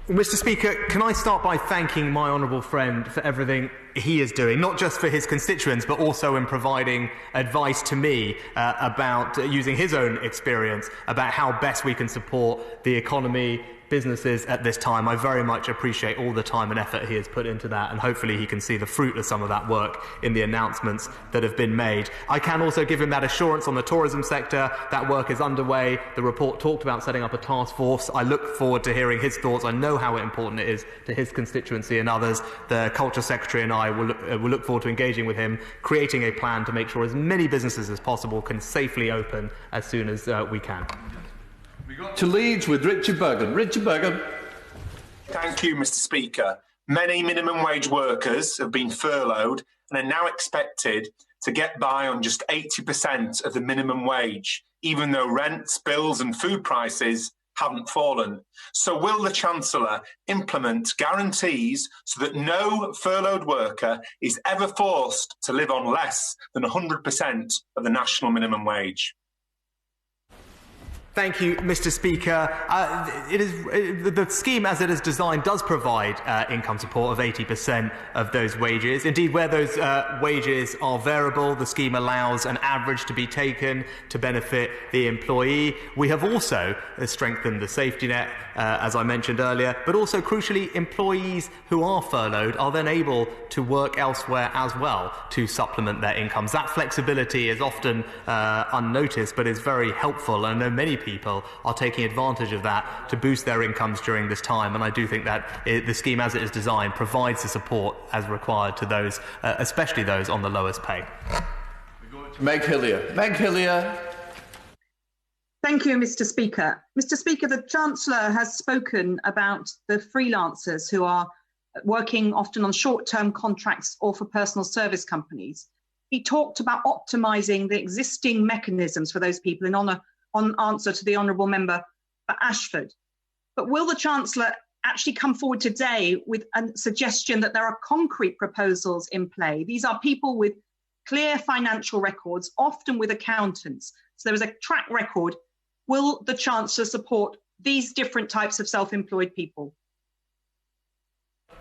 Mr. Speaker, can I start by thanking my honourable friend for everything he is doing, not just for his constituents, but also in providing advice to me about using his own experience about how best we can support the economy, businesses at this time. I very much appreciate all the time and effort he has put into that, and hopefully he can see the fruit of some of that work in the announcements that have been made. I can also give him that assurance on the tourism sector. That work is underway. The report talked about setting up a task force. I look forward to hearing his thoughts. I know how important it is to his constituency and others. The Culture Secretary and I will look forward to engaging with him, creating a plan to make sure as many businesses as possible can safely open as soon as we can. We got to Leeds with Richard Bergen. Richard Bergen. Thank you, Mr. Speaker. Many minimum wage workers have been furloughed and are now expected to get by on just 80% of the minimum wage, even though rents, bills and food prices haven't fallen. So will the Chancellor implement guarantees so that no furloughed worker is ever forced to live on less than 100% of the national minimum wage? Thank you, Mr. Speaker. The scheme, as it is designed, does provide income support of 80% of those wages. Indeed, where those wages are variable, the scheme allows an average to be taken to benefit the employee. We have also strengthened the safety net, as I mentioned earlier, but also, crucially, employees who are furloughed are then able to work elsewhere as well to supplement their incomes. That flexibility is often unnoticed, but is very helpful. I know many people are taking advantage of that to boost their incomes during this time, and I do think that the scheme as it is designed provides the support as required to those, especially those on the lowest pay. Meg Hillier. Meg Hillier. Thank you, Mr. Speaker. Mr. Speaker, the Chancellor has spoken about the freelancers who are working often on short-term contracts or for personal service companies. He talked about optimising the existing mechanisms for those people in on answer to the Honourable Member for Ashford. But will the Chancellor actually come forward today with a suggestion that there are concrete proposals in play? These are people with clear financial records, often with accountants. So there is a track record. Will the Chancellor support these different types of self-employed people?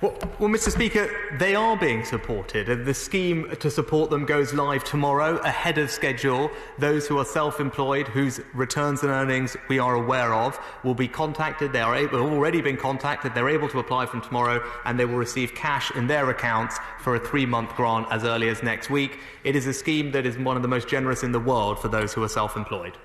Well, Mr. Speaker, they are being supported. The scheme to support them goes live tomorrow, ahead of schedule. Those who are self-employed, whose returns and earnings we are aware of, will be contacted. They are already been contacted. They're able to apply from tomorrow, and they will receive cash in their accounts for a 3-month grant as early as next week. It is a scheme that is one of the most generous in the world for those who are self-employed.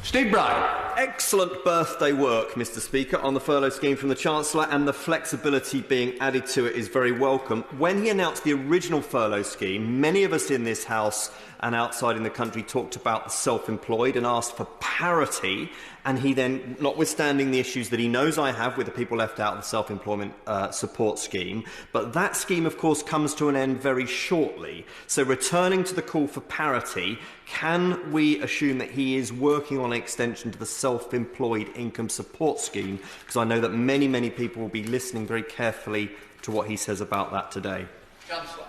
Steve Bryan. Excellent birthday work, Mr. Speaker, on the furlough scheme from the Chancellor, and the flexibility being added to it is very welcome. When he announced the original furlough scheme, many of us in this House and outside in the country talked about the self-employed and asked for parity, and he then, notwithstanding the issues that he knows I have with the people left out of the self-employment support scheme, but that scheme, of course, comes to an end very shortly. So returning to the call for parity, can we assume that he is working on an extension to the self-employed income support scheme? Because I know that many, many people will be listening very carefully to what he says about that today. Chancellor.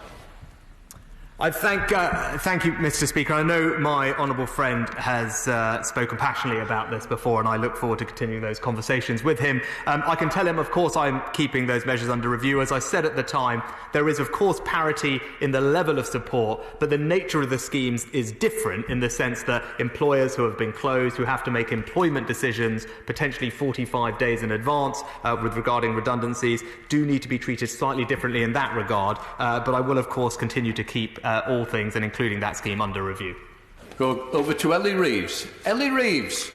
Thank you, Mr. Speaker. I know my honourable friend has spoken passionately about this before, and I look forward to continuing those conversations with him. I can tell him, of course, I'm keeping those measures under review. As I said at the time, there is, of course, parity in the level of support, but the nature of the schemes is different in the sense that employers who have been closed, who have to make employment decisions potentially 45 days in advance regarding redundancies, do need to be treated slightly differently in that regard. But I will, of course, continue to keep all things, and including that scheme, under review. Go over to Ellie Reeves. Ellie Reeves.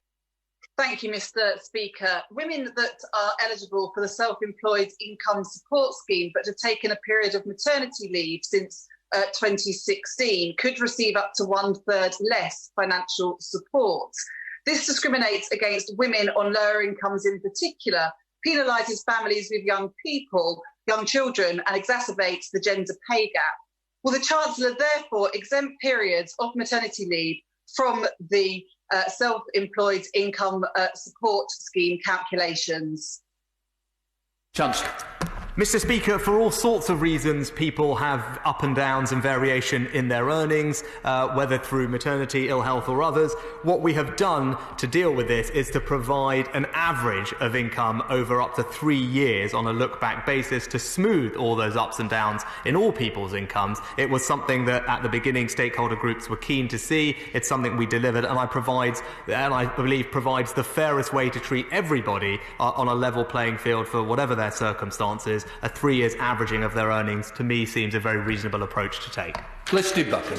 Thank you, Mr. Speaker. Women that are eligible for the Self-Employed Income Support Scheme but have taken a period of maternity leave since 2016 could receive up to 1/3 less financial support. This discriminates against women on lower incomes in particular, penalises families with young people, young children, and exacerbates the gender pay gap. Will the Chancellor therefore exempt periods of maternity leave from the Self-Employed Income Support Scheme calculations? Chancellor. Mr. Speaker, for all sorts of reasons, people have up and downs and variation in their earnings, whether through maternity, ill health or others. What we have done to deal with this is to provide an average of income over up to 3 years on a look-back basis to smooth all those ups and downs in all people's incomes. It was something that at the beginning stakeholder groups were keen to see. It's something we delivered, and I believe provides the fairest way to treat everybody on a level playing field for whatever their circumstances. A 3 years averaging of their earnings, to me, seems a very reasonable approach to take. Felicity Buchan.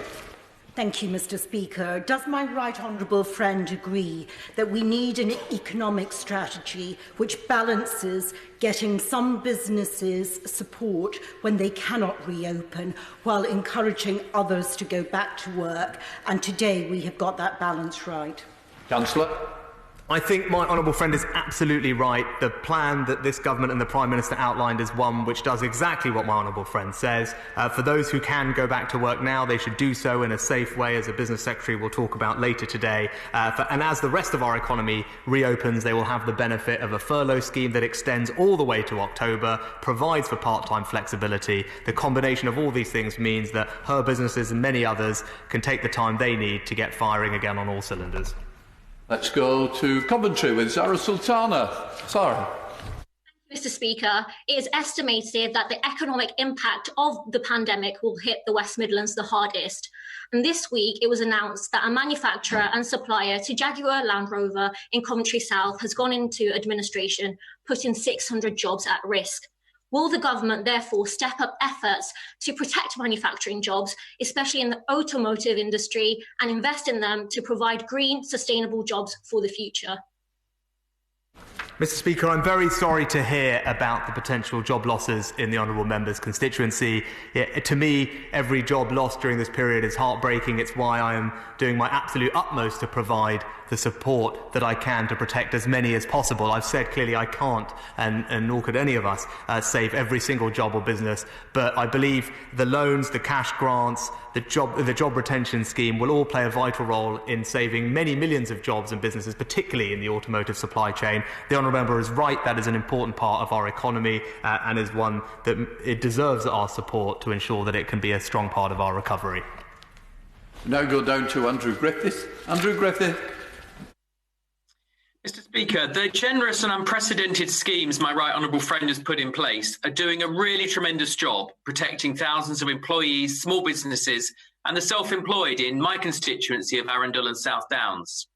Thank you, Mr. Speaker. Does my right honourable friend agree that we need an economic strategy which balances getting some businesses support when they cannot reopen while encouraging others to go back to work? And today we have got that balance right. Councillor. I think my honourable friend is absolutely right. The plan that this government and the Prime Minister outlined is one which does exactly what my honourable friend says. For those who can go back to work now, they should do so in a safe way, as the Business Secretary will talk about later today. And as the rest of our economy reopens, they will have the benefit of a furlough scheme that extends all the way to October, provides for part-time flexibility. The combination of all these things means that her businesses and many others can take the time they need to get firing again on all cylinders. Let's go to Coventry with Zara Sultana. Zara. Mr. Speaker, it is estimated that the economic impact of the pandemic will hit the West Midlands the hardest. And this week, it was announced that a manufacturer and supplier to Jaguar Land Rover in Coventry South has gone into administration, putting 600 jobs at risk. Will the government therefore step up efforts to protect manufacturing jobs, especially in the automotive industry, and invest in them to provide green, sustainable jobs for the future? Mr. Speaker, I'm very sorry to hear about the potential job losses in the honourable member's constituency. To me, every job lost during this period is heartbreaking. It's why I am doing my absolute utmost to provide the support that I can to protect as many as possible. I've said clearly I can't, and nor could any of us, save every single job or business, but I believe the loans, the cash grants, the job retention scheme will all play a vital role in saving many millions of jobs and businesses, particularly in the automotive supply chain. The honourable member is right, that is an important part of our economy and is one that it deserves our support to ensure that it can be a strong part of our recovery. Now go down to Andrew Griffiths. Andrew Griffiths. Mr. Speaker, the generous and unprecedented schemes my right honourable friend has put in place are doing a really tremendous job protecting thousands of employees, small businesses and the self-employed in my constituency of Arundel and South Downs.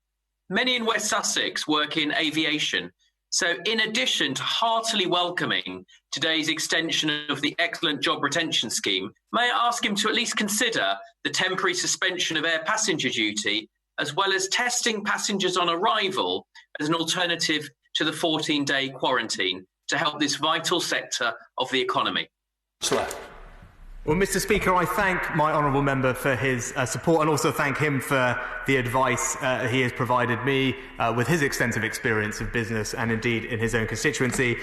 Many in West Sussex work in aviation, so in addition to heartily welcoming today's extension of the excellent job retention scheme, may I ask him to at least consider the temporary suspension of air passenger duty, as well as testing passengers on arrival as an alternative to the 14-day quarantine to help this vital sector of the economy. Well, Mr. Speaker, I thank my honourable member for his support and also thank him for the advice he has provided me with his extensive experience of business and indeed in his own constituency.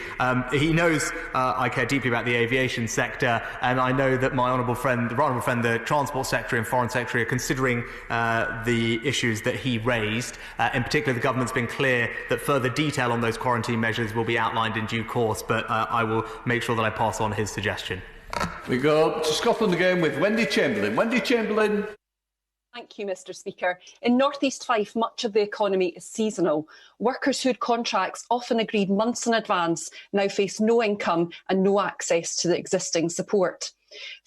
He knows I care deeply about the aviation sector, and I know that my honourable friend, the Transport Secretary and Foreign Secretary, are considering the issues that he raised. In particular, the government's been clear that further detail on those quarantine measures will be outlined in due course, but I will make sure that I pass on his suggestion. We go to Scotland again with Wendy Chamberlain. Wendy Chamberlain. Thank you, Mr. Speaker. In North East Fife, much of the economy is seasonal. Workers who had contracts often agreed months in advance now face no income and no access to the existing support.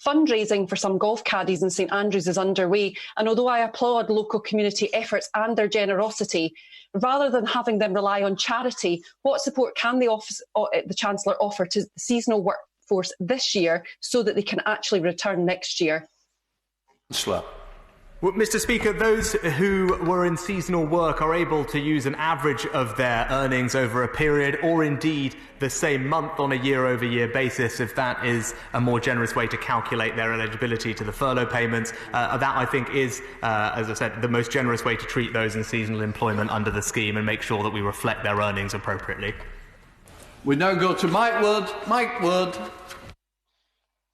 Fundraising for some golf caddies in St Andrews is underway, and although I applaud local community efforts and their generosity, rather than having them rely on charity, what support can the Chancellor offer to the seasonal workforce this year so that they can actually return next year? Chancellor. Well, Mr. Speaker, those who were in seasonal work are able to use an average of their earnings over a period, or indeed the same month on a year-over-year basis, if that is a more generous way to calculate their eligibility to the furlough payments. That, I think, is, as I said, the most generous way to treat those in seasonal employment under the scheme and make sure that we reflect their earnings appropriately. We now go to Mike Wood. Mike Wood.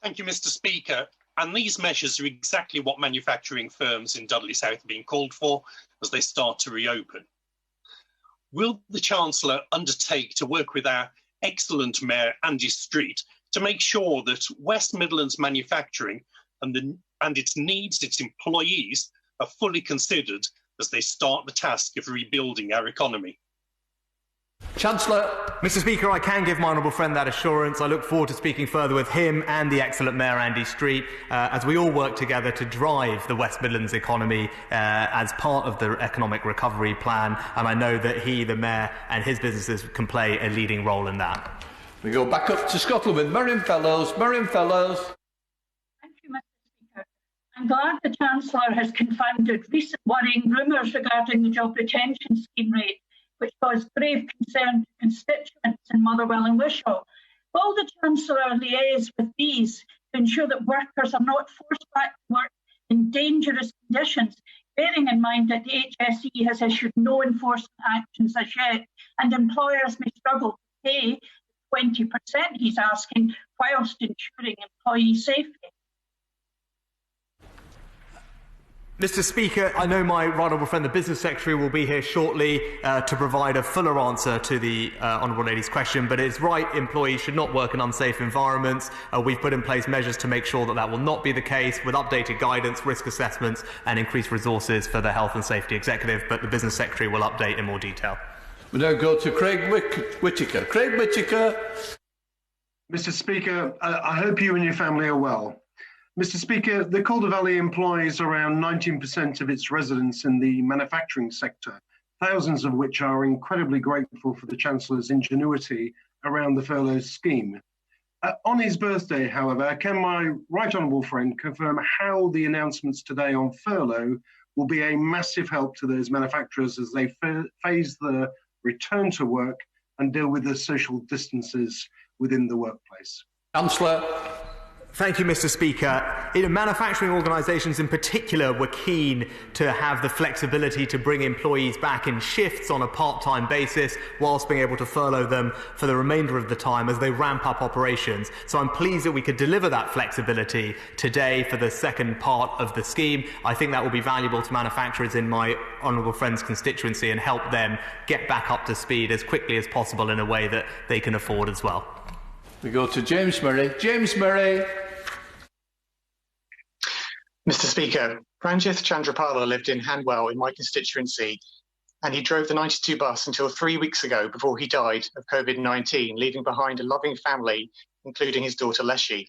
Thank you, Mr. Speaker. And these measures are exactly what manufacturing firms in Dudley South are being called for as they start to reopen. Will the Chancellor undertake to work with our excellent Mayor, Andy Street, to make sure that West Midlands manufacturing and its needs, its employees, are fully considered as they start the task of rebuilding our economy? Chancellor. Mr. Speaker, I can give my honourable friend that assurance. I look forward to speaking further with him and the excellent Mayor Andy Street as we all work together to drive the West Midlands economy as part of the economic recovery plan, and I know that he, the Mayor, and his businesses can play a leading role in that. We go back up to Scotland with Miriam Fellows. Miriam Fellows. Thank you, Mr. Speaker. I'm glad the Chancellor has confounded recent worrying rumours regarding the job retention scheme rate, which caused grave concern to constituents in Motherwell and Wishaw. Will the Chancellor liaise with these to ensure that workers are not forced back to work in dangerous conditions, bearing in mind that the HSE has issued no enforcement actions as yet, and employers may struggle to pay the 20% he's asking whilst ensuring employee safety? Mr. Speaker, I know my right honourable friend, the Business Secretary, will be here shortly to provide a fuller answer to the honourable lady's question, but it's right, employees should not work in unsafe environments. We've put in place measures to make sure that that will not be the case, with updated guidance, risk assessments and increased resources for the Health and Safety Executive, but the Business Secretary will update in more detail. We now go to Craig Whittaker. Craig Whittaker. Mr. Speaker, I hope you and your family are well. Mr. Speaker, the Calder Valley employs around 19% of its residents in the manufacturing sector, thousands of which are incredibly grateful for the Chancellor's ingenuity around the furlough scheme. On his birthday, however, can my right honourable friend confirm how the announcements today on furlough will be a massive help to those manufacturers as they phase the return to work and deal with the social distances within the workplace? Councillor. Thank you, Mr. Speaker. Manufacturing organisations in particular were keen to have the flexibility to bring employees back in shifts on a part-time basis whilst being able to furlough them for the remainder of the time as they ramp up operations. So I'm pleased that we could deliver that flexibility today for the second part of the scheme. I think that will be valuable to manufacturers in my honourable friend's constituency and help them get back up to speed as quickly as possible in a way that they can afford as well. We go to James Murray. James Murray. Mr. Speaker, Ranjith Chandrapala lived in Hanwell in my constituency, and he drove the 92 bus until 3 weeks ago before he died of COVID-19, leaving behind a loving family, including his daughter Leshy.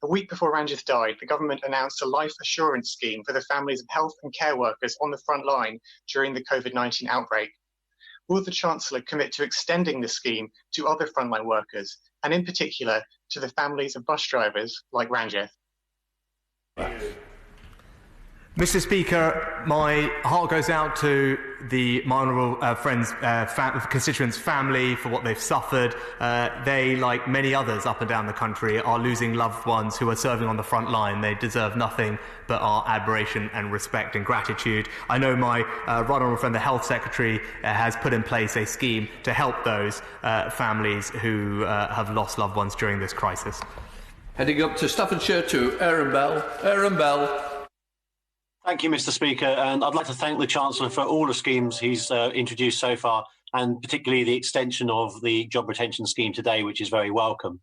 A week before Ranjith died, the government announced a life assurance scheme for the families of health and care workers on the front line during the COVID-19 outbreak. Will the Chancellor commit to extending the scheme to other frontline workers, and in particular to the families of bus drivers like Ranjith? Mr. Speaker, my heart goes out to my honourable friend's constituents' family for what they've suffered. They, like many others up and down the country, are losing loved ones who are serving on the front line. They deserve nothing but our admiration and respect and gratitude. I know my right honourable friend, the Health Secretary, has put in place a scheme to help those families who have lost loved ones during this crisis. Heading up to Staffordshire to Aaron Bell. Aaron Bell. Thank you, Mr. Speaker, and I'd like to thank the Chancellor for all the schemes he's introduced so far, and particularly the extension of the job retention scheme today, which is very welcome.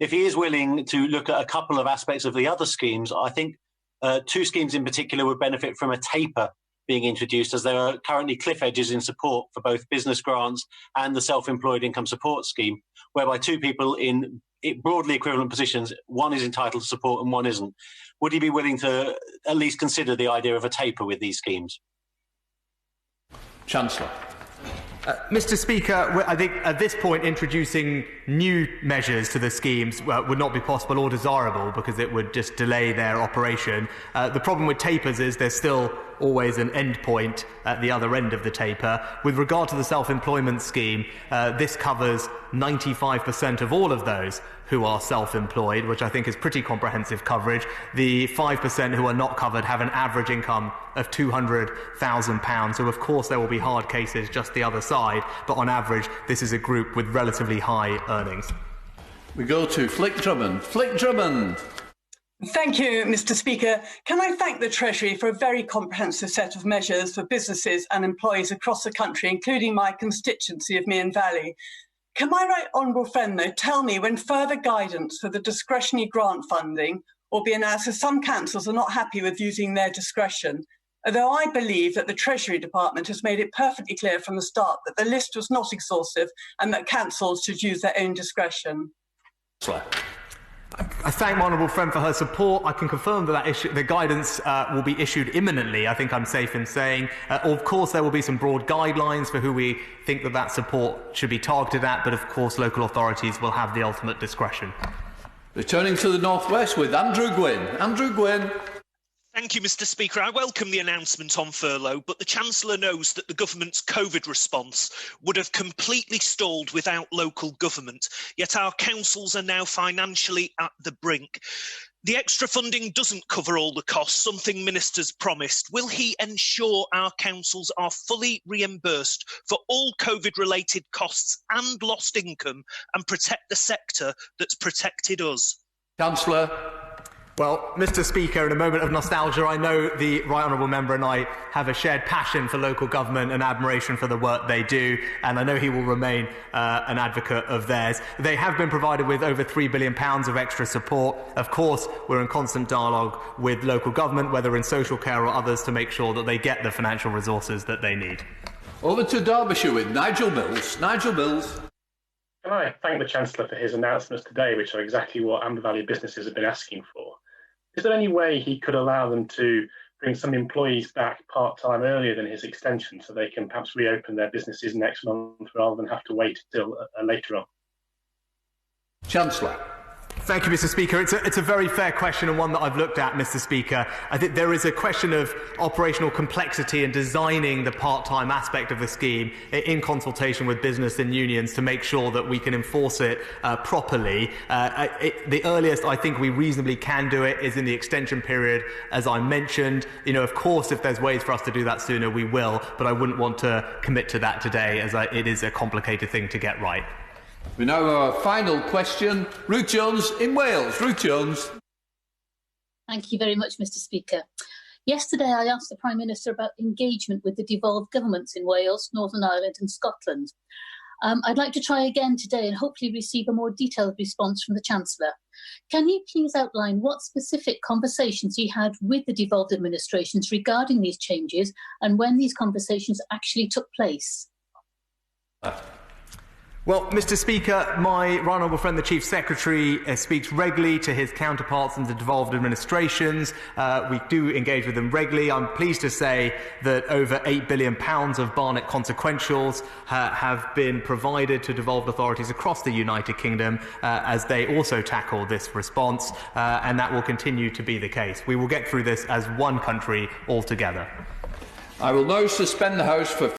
if he is willing to look at a couple of aspects of the other schemes, I think two schemes in particular would benefit from a taper being introduced, as there are currently cliff edges in support for both business grants and the self-employed income support scheme, whereby two people in broadly equivalent positions, one is entitled to support and one isn't. Would he be willing to at least consider the idea of a taper with these schemes? Chancellor. Mr. Speaker, I think at this point introducing new measures to the schemes would not be possible or desirable because it would just delay their operation. The problem with tapers is there's still always an end point at the other end of the taper. With regard to the self-employment scheme, this covers 95% of all of those who are self-employed, which I think is pretty comprehensive coverage. The 5% who are not covered have an average income of £200,000. So, of course, there will be hard cases just the other side, but on average, this is a group with relatively high earnings. We go to Flick Drummond. Flick Drummond. Thank you, Mr. Speaker. Can I thank the Treasury for a very comprehensive set of measures for businesses and employees across the country, including my constituency of Mearn Valley. Can my right honourable friend, though, tell me when further guidance for the discretionary grant funding will be announced, as some councils are not happy with using their discretion, although I believe that the Treasury Department has made it perfectly clear from the start that the list was not exhaustive and that councils should use their own discretion. I thank my honourable friend for her support. I can confirm that the guidance will be issued imminently. I think I'm safe in saying. Of course, there will be some broad guidelines for who we think that support should be targeted at, but of course, local authorities will have the ultimate discretion. Returning to the North West with Andrew Gwynn. Andrew Gwynn. Thank you, Mr. Speaker. I welcome the announcement on furlough, but the Chancellor knows that the government's COVID response would have completely stalled without local government, yet our councils are now financially at the brink. The extra funding doesn't cover all the costs, something ministers promised. Will he ensure our councils are fully reimbursed for all COVID-related costs and lost income and protect the sector that's protected us? Chancellor. Well, Mr. Speaker, in a moment of nostalgia, I know the Right Honourable Member and I have a shared passion for local government and admiration for the work they do, and I know he will remain an advocate of theirs. They have been provided with over £3 billion of extra support. Of course, we're in constant dialogue with local government, whether in social care or others, to make sure that they get the financial resources that they need. Over to Derbyshire with Nigel Mills. Nigel Mills. Can I thank the Chancellor for his announcements today, which are exactly what Amber Valley businesses have been asking for? Is there any way he could allow them to bring some employees back part-time earlier than his extension so they can perhaps reopen their businesses next month rather than have to wait till later on? Chancellor. Thank you, Mr. Speaker. It's a very fair question and one that I've looked at, Mr. Speaker. I think there is a question of operational complexity in designing the part-time aspect of the scheme in consultation with business and unions to make sure that we can enforce it properly. The earliest I think we reasonably can do it is in the extension period, as I mentioned. Of course, if there's ways for us to do that sooner, we will, but I wouldn't want to commit to that today, as it is a complicated thing to get right. We now have our final question. Ruth Jones in Wales. Ruth Jones. Thank you very much, Mr. Speaker. Yesterday, I asked the Prime Minister about engagement with the devolved governments in Wales, Northern Ireland and Scotland. I'd like to try again today and hopefully receive a more detailed response from the Chancellor. Can you please outline what specific conversations he had with the devolved administrations regarding these changes and when these conversations actually took place? Well, Mr. Speaker, my right honourable friend, the Chief Secretary, speaks regularly to his counterparts in the devolved administrations. We do engage with them regularly. I'm pleased to say that over £8 billion of Barnett consequentials have been provided to devolved authorities across the United Kingdom as they also tackle this response, and that will continue to be the case. We will get through this as one country altogether. I will now suspend the House for